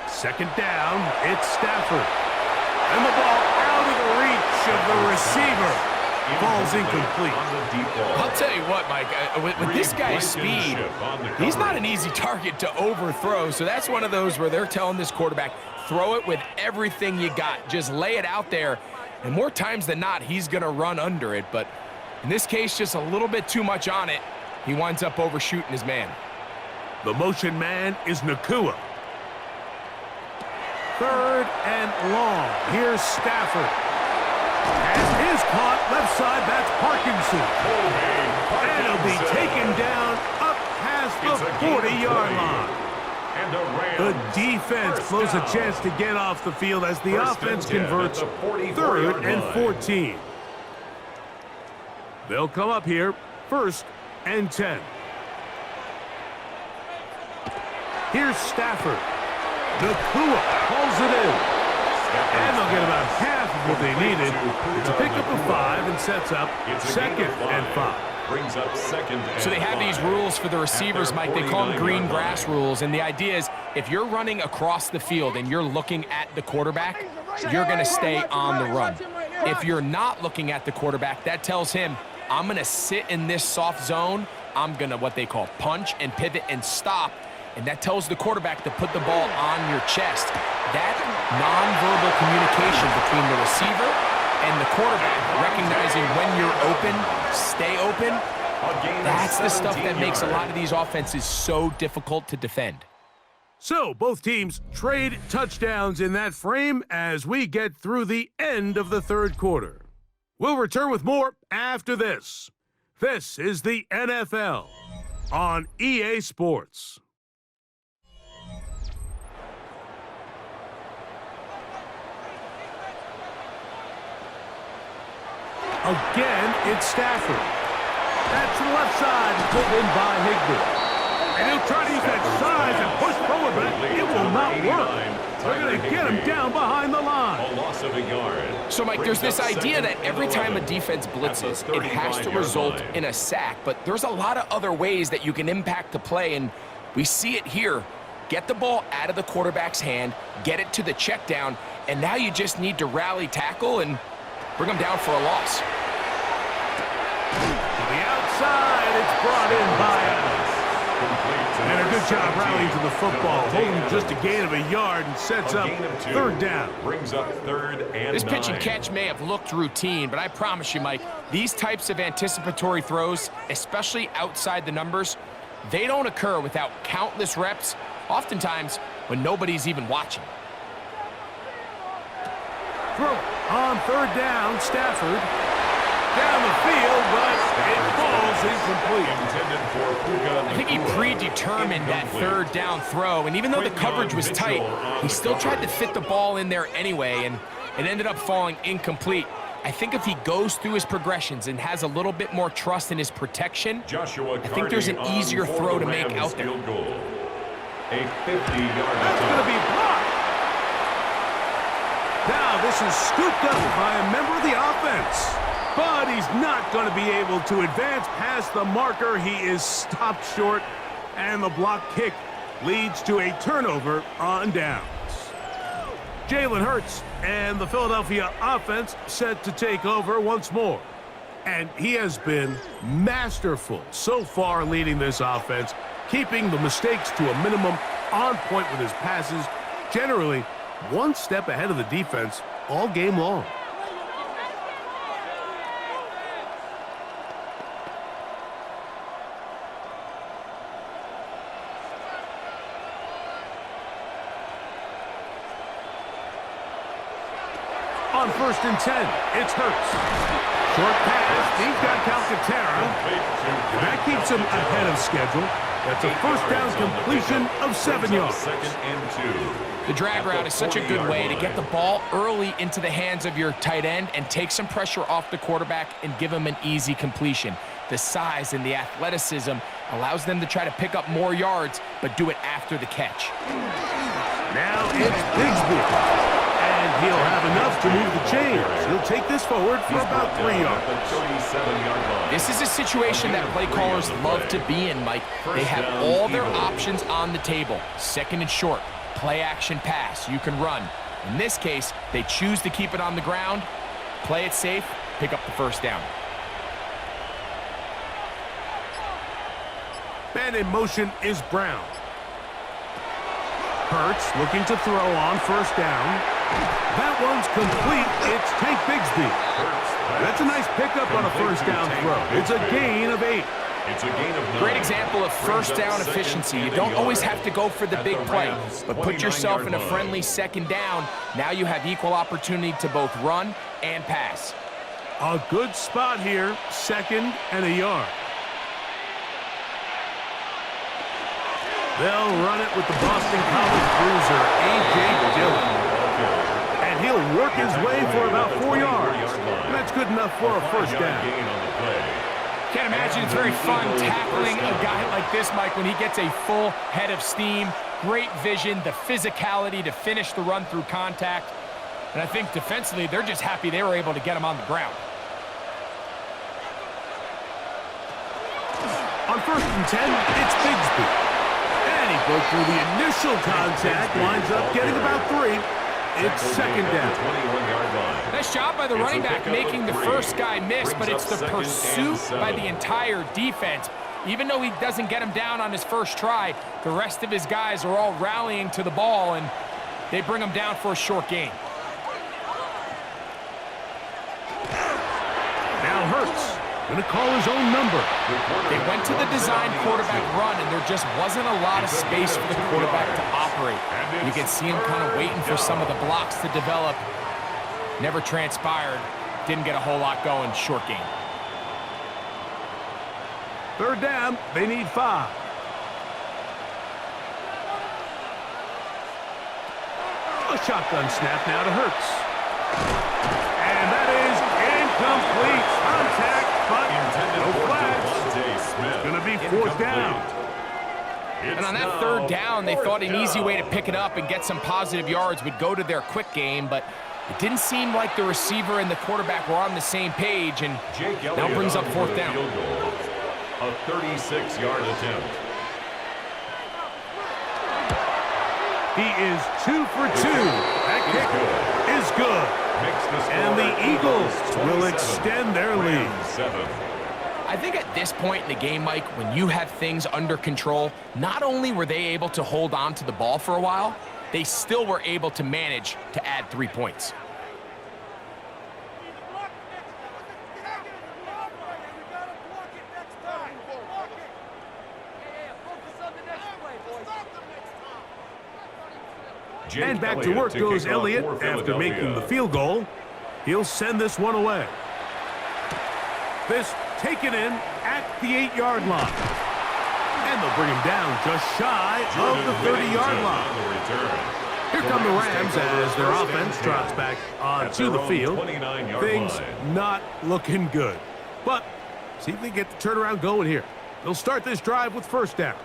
Second down, it's Stafford. And the ball out of the reach of the receiver. Ball's incomplete. I'll tell you what, Mike, with this guy's speed, he's not an easy target to overthrow, so that's one of those where they're telling this quarterback, throw it with everything you got. Just lay it out there, and more times than not, he's going to run under it, but in this case, just a little bit too much on it. He winds up overshooting his man. The motion man is Nakua. Third and long. Here's Stafford. And is caught left side. That's Parkinson. And he'll be taken down up past the 40-yard line. The defense blows a chance to get off the field as the offense converts 3rd and 14. They'll come up here 1st and 10. Here's Stafford. Nakua pulls it in. And they'll get about half of what they needed to pick up a 5 and sets up 2nd and 5. Brings up 2nd and 5. So they have these rules for the receivers, Mike. They call them green grass rules. And the idea is if you're running across the field and you're looking at the quarterback, you're going to stay on the run. If you're not looking at the quarterback, that tells him, I'm going to sit in this soft zone. I'm going to what they call punch and pivot and stop. And that tells the quarterback to put the ball on your chest. That nonverbal communication between the receiver and the quarterback, recognizing when you're open, stay open, that's the stuff that makes a lot of these offenses so difficult to defend. So both teams trade touchdowns in that frame as we get through the end of the 3rd quarter. We'll return with more after this. This is the NFL on EA Sports. Again, it's Stafford. That's to the left side, pulled in by Higbee. And he'll try to use that size and push forward, but it will not work. They're going to get him down behind the line. A loss of a yard. So, Mike, there's this idea that every time a defense blitzes, it has to result in a sack. But there's a lot of other ways that you can impact the play, and we see it here. Get the ball out of the quarterback's hand, get it to the check down, and now you just need to rally tackle and bring them down for a loss. To the outside, it's brought in by Evans. And a good job rallying to the football, holding just a gain of a yard and sets up 3rd down. Brings up 3rd and This pitch and 9. catch may have looked routine, but I promise you, Mike, these types of anticipatory throws, especially outside the numbers, they don't occur without countless reps, oftentimes when nobody's even watching. Throw on 3rd down, Stafford. Down the field, but it falls incomplete. I think he predetermined that 3rd down throw, and even though the coverage was tight, he still tried to fit the ball in there anyway, and it ended up falling incomplete. I think if he goes through his progressions and has a little bit more trust in his protection, I think there's an easier throw to make out there. A 50-yard That's going to be blocked. Now this is scooped up by a member of the offense. But he's not going to be able to advance past the marker. He is stopped short, and the block kick leads to a turnover on downs. Jalen Hurts and the Philadelphia offense set to take over once more. And he has been masterful so far leading this offense, keeping the mistakes to a minimum, on point with his passes, generally one step ahead of the defense all game long. On 1st and 10, it's Hurts. Short pass, he's got Calcaterra. And that keeps him ahead of schedule. That's a 1st down completion of 7 yards. 2nd and 2. The drag route is such a good way to get the ball early into the hands of your tight end and take some pressure off the quarterback and give him an easy completion. the size and the athleticism allows them to try to pick up more yards, but do it after the catch. Now it's Bigsby. And he'll have enough to move the chains. He'll take this forward for about 3 yards. This is a situation that play callers love to be in, Mike. They have all their options on the table. Second and short, play action pass, you can run. In this case, they choose to keep it on the ground, play it safe, pick up the first down. Man in motion is Brown. Hurts looking to throw on first down. That one's complete. It's Tank Bigsby. That's a nice pickup on a first down throw. It's a gain of 8. It's a gain of 9. Great example of first down efficiency. You don't always have to go for the big play, but put yourself in a friendly second down. Now you have equal opportunity to both run and pass. A good spot here, 2nd and a yard. They'll run it with the Boston College bruiser, A.J. Dillon. And he'll work his way for about 4 yards. And that's good enough for a first down. Can't imagine it's very fun tackling a guy like this, Mike, when he gets a full head of steam. Great vision, the physicality to finish the run through contact. And I think defensively, they're just happy they were able to get him on the ground. On 1st and 10, it's Bigsby. And he broke through the initial contact, winds up getting about 3. It's 2nd down. Nice job by the running back making the first guy miss, but it's the pursuit by the entire defense. Even though he doesn't get him down on his first try, the rest of his guys are all rallying to the ball, and they bring him down for a short gain. Now Hurts going to call his own number. They went to the design quarterback run, and there just wasn't a lot of space for the quarterback to operate. You can see him kind of waiting for some of the blocks to develop. Never transpired. Didn't get a whole lot going. Short game. 3rd down. They need 5. A shotgun snap now to Hurts. And that is incomplete. Contact, but no flags. It's going to be 4th down. And on that 3rd down, they thought an easy way to pick it up and get some positive yards would go to their quick game, but it didn't seem like the receiver and the quarterback were on the same page, and now brings up 4th down. A 36-yard attempt. He is 2 for 2. That kick is good. And the Eagles will extend their lead. I think at this point in the game, Mike, when you have things under control, not only were they able to hold on to the ball for a while, they still were able to manage to add 3 points. And back to work goes Elliott after making the field goal. He'll send this one away. This taken in at the 8-yard line. And they'll bring him down just shy of the 30-yard line. Here come the Rams as their offense trots back onto the field. Things not looking good. But see if they get the turnaround going here. They'll start this drive with first down.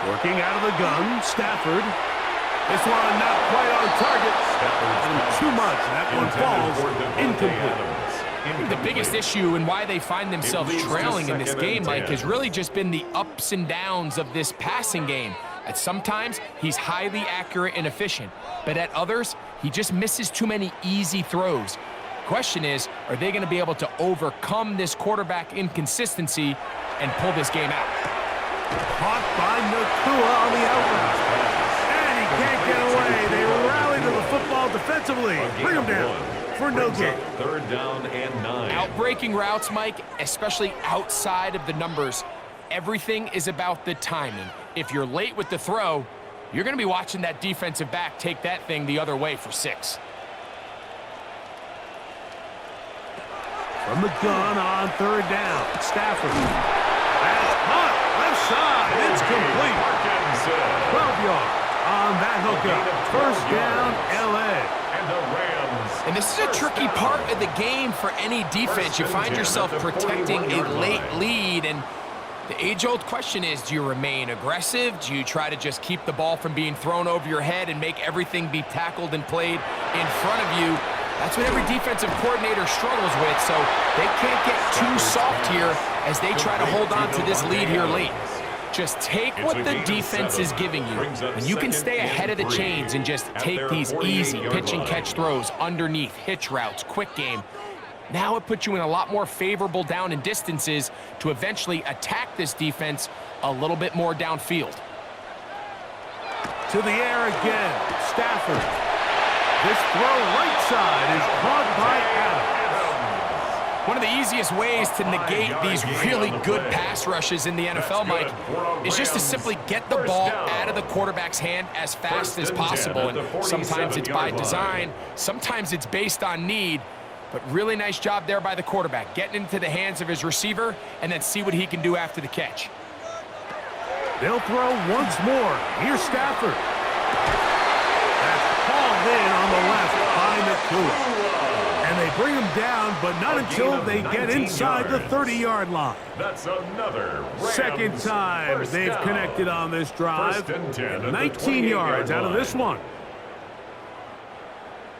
Working out of the gun, Stafford. This one not quite on target. And too much. That one falls incomplete. The biggest issue and why they find themselves trailing in this game, Mike, has really just been the ups and downs of this passing game. At sometimes, he's highly accurate and efficient, but at others, he just misses too many easy throws. Question is, are they going to be able to overcome this quarterback inconsistency and pull this game out? Caught by Nakua on the outrun. And he can't get away. They rally to the football defensively. Bring him down for no gain. 3rd down and 9. Outbreaking routes, Mike, especially outside of the numbers, everything is about the timing. If you're late with the throw, you're going to be watching that defensive back take that thing the other way for 6. From the gun on third down. Stafford. That's caught. Left side. It's complete. 12 yards on that hookup. First down, L.A. And the Rams. And this is a tricky part of the game for any defense. You find yourself protecting a late lead, and the age-old question is, do you remain aggressive? Do you try to just keep the ball from being thrown over your head and make everything be tackled and played in front of you? That's what every defensive coordinator struggles with, so they can't get too soft here as they try to hold on to this lead here late. Just take what the defense is giving you. When you can stay ahead of the chains and just take these easy pitch-and-catch throws underneath, hitch routes, quick game, now it puts you in a lot more favorable down and distances to eventually attack this defense a little bit more downfield. To the air again. Stafford. This throw right side is caught by Adams. One of the easiest ways to negate these really good pass rushes in the NFL, Mike, is just to simply get the ball out of the quarterback's hand as fast as possible. And sometimes it's by design, sometimes it's based on need. But really nice job there by the quarterback, getting into the hands of his receiver and then see what he can do after the catch. They'll throw once more. Here's Stafford. That's hauled in on the left by Nakua. And they bring him down, but not until they get inside the 30-yard line. That's another Second time they've connected on this drive. 19 yards out of this one.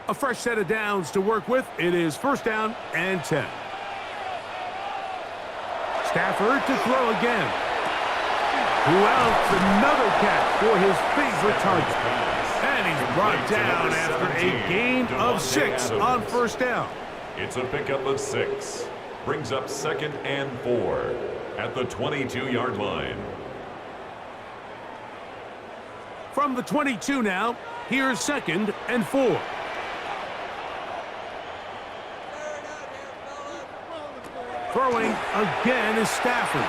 A fresh set of downs to work with. It is first down and 10. Stafford to throw again. Who else? Another catch for his favorite target. And he's brought down after a gain of 6 on first down. It's a pickup of 6. Brings up 2nd and 4 at the 22-yard line. From the 22 now, here's 2nd and 4. Throwing again is Stafford.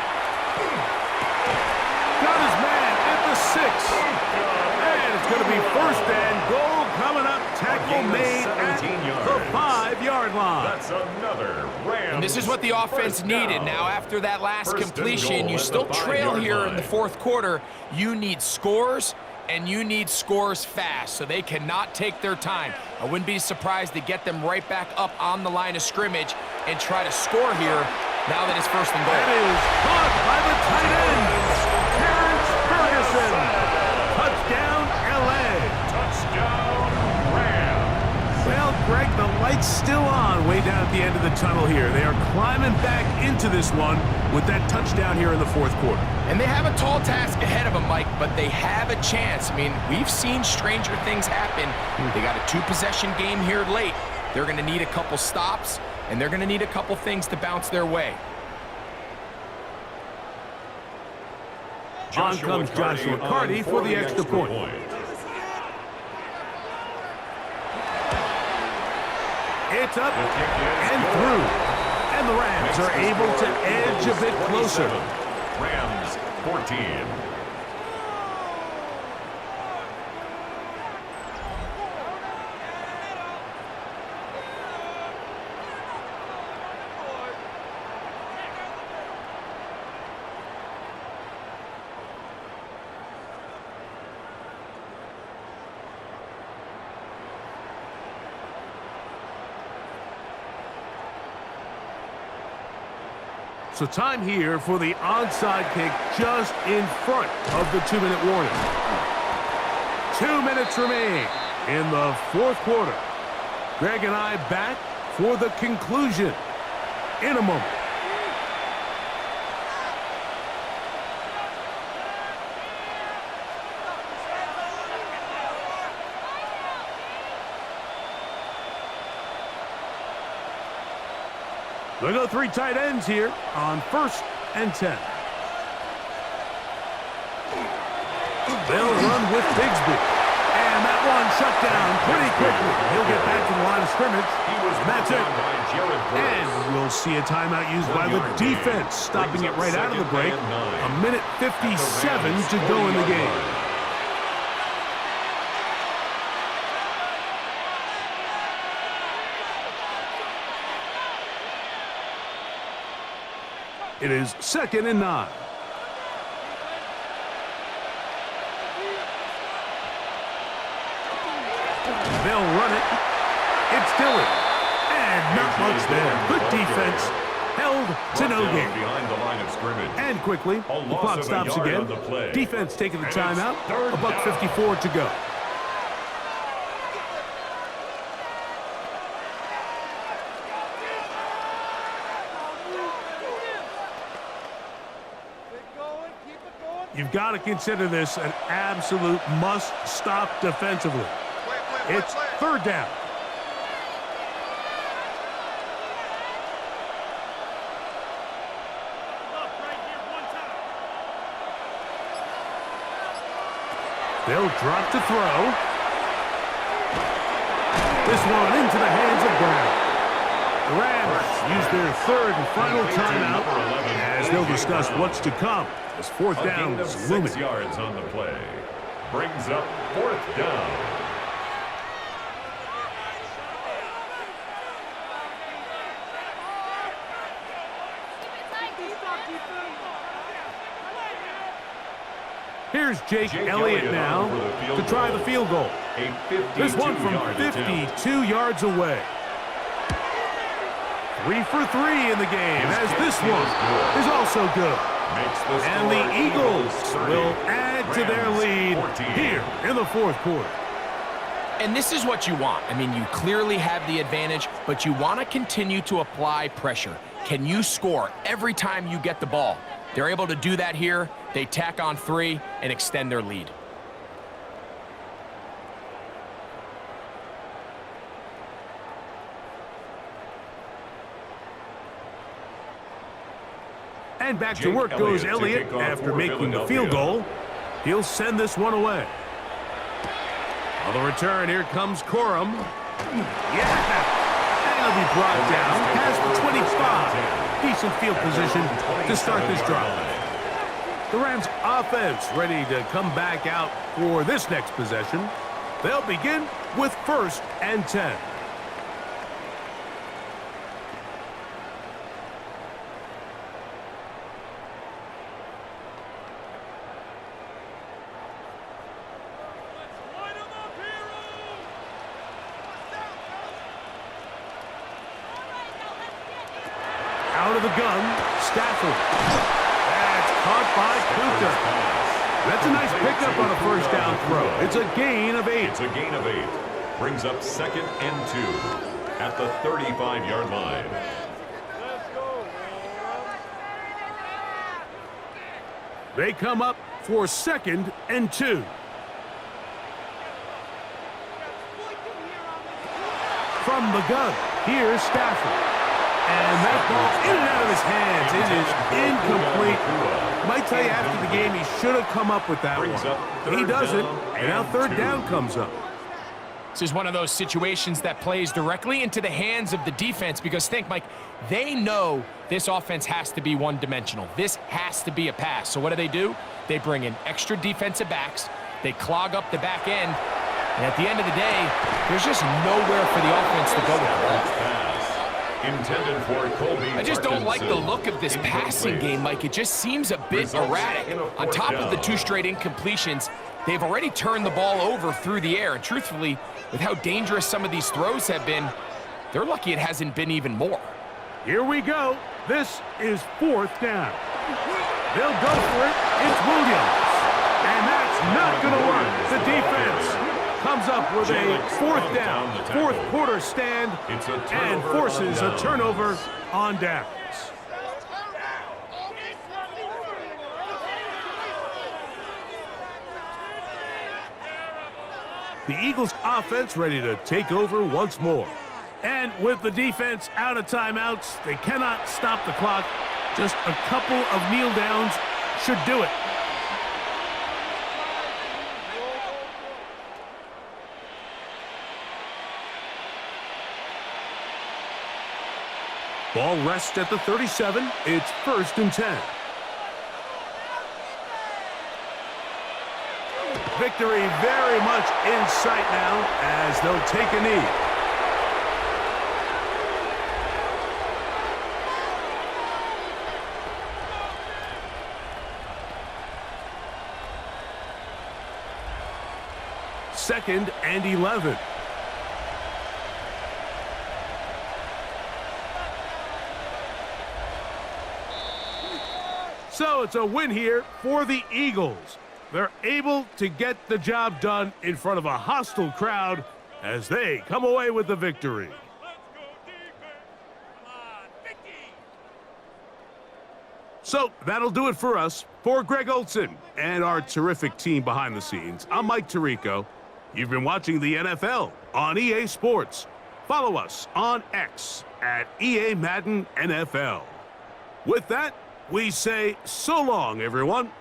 Got his man at the 6. And it's going to be first and goal coming up. Tackle made at the 5-yard line. That's another Rams. And this is what the offense needed. Now, after that last completion, you still trail here in the fourth quarter. You need scores, and you need scores fast, so they cannot take their time. I wouldn't be surprised to get them right back up on the line of scrimmage and try to score here now that it's first and goal. That is caught by the tight end, Terrence Ferguson. Touchdown, L.A. Touchdown, Rams. Well, Greg, the light's still on way down at the end of the tunnel here. They are climbing back into this one with that touchdown here in the fourth quarter. And they have a tall task ahead of them, Mike, but they have a chance. I mean, we've seen stranger things happen. They got a 2-possession game here late. They're going to need a couple stops, and they're going to need a couple things to bounce their way. On comes Joshua Carty for the extra point. It's up and through. And the Rams are able to edge a bit closer. Rams 14. So time here for the onside kick just in front of the 2-minute warning. 2 minutes remain in the fourth quarter. Greg and I back for the conclusion in a moment. They go 3 tight ends here on 1st and 10. They'll run with Bigsby. And that one shut down pretty quickly. He'll get back to the line of scrimmage. That's it. And we'll see a timeout used by the defense, stopping it right out of the break. 1:57 to go in the game. It is 2nd and 9. They'll run it. It's Dillon. And not much there. Good defense. Held to no gain. Behind the line of scrimmage. And quickly, the clock stops again. Defense taking the timeout. $1:54 to go. You've got to consider this an absolute must-stop defensively. It's 3rd down. They'll drop to throw. This one into the hands of Brown. The Rams use their 3rd and final timeout as they'll discuss what's to come. This 4th down is looming. 6 yards on the play. Brings up 4th down. Here's Jake Elliott now to try the field goal. This one from 52 yards away. 3 for 3 in the game, as this one is also good. And the Eagles will add to their lead here in the 4th quarter. And this is what you want. I mean, you clearly have the advantage, but you want to continue to apply pressure. Can you score every time you get the ball? They're able to do that here. They tack on 3 and extend their lead. And back to work goes Elliott after making the field goal. He'll send this one away. On the return, here comes Corum. Yeah! And he'll be brought down past the 25. Decent field position to start this drive. The Rams offense ready to come back out for this next possession. They'll begin with 1st and 10. Out of the gun, Stafford. That's caught by Kuka. That's a nice pickup on a 1st down throw. It's a gain of 8. It's a gain of 8. Brings up 2nd and 2 at the 35-yard line. They come up for 2nd and 2. From the gun, here's Stafford. And that ball in and out of his hands. It is incomplete. Might tell you after the game he should have come up with that one. He doesn't, and now 3rd down comes up. This is one of those situations that plays directly into the hands of the defense because think, Mike, they know this offense has to be one-dimensional. This has to be a pass. So what do? They bring in extra defensive backs. They clog up the back end. And at the end of the day, there's just nowhere for the offense to go with the ball. Intended for Colby. I just don't like the look of this passing game, Mike. It just seems a bit erratic. On top of the 2 straight incompletions, they've already turned the ball over through the air. And truthfully, with how dangerous some of these throws have been, they're lucky it hasn't been even more. Here we go. This is 4th down. They'll go for it. It's Williams. And that's not going to work. The defense comes up with a 4th down, 4th quarter stand, and forces a turnover on downs. The Eagles offense ready to take over once more. And with the defense out of timeouts, they cannot stop the clock. Just a couple of kneel downs should do it. Ball rests at the 37. It's 1st and 10. Victory very much in sight now as they'll take a knee. 2nd and 11. So it's a win here for the Eagles. They're able to get the job done in front of a hostile crowd as they come away with the victory. So that'll do it for us. For Greg Olsen and our terrific team behind the scenes, I'm Mike Tirico. You've been watching the NFL on EA Sports. Follow us on X at EA Madden NFL. With that, we say so long, everyone.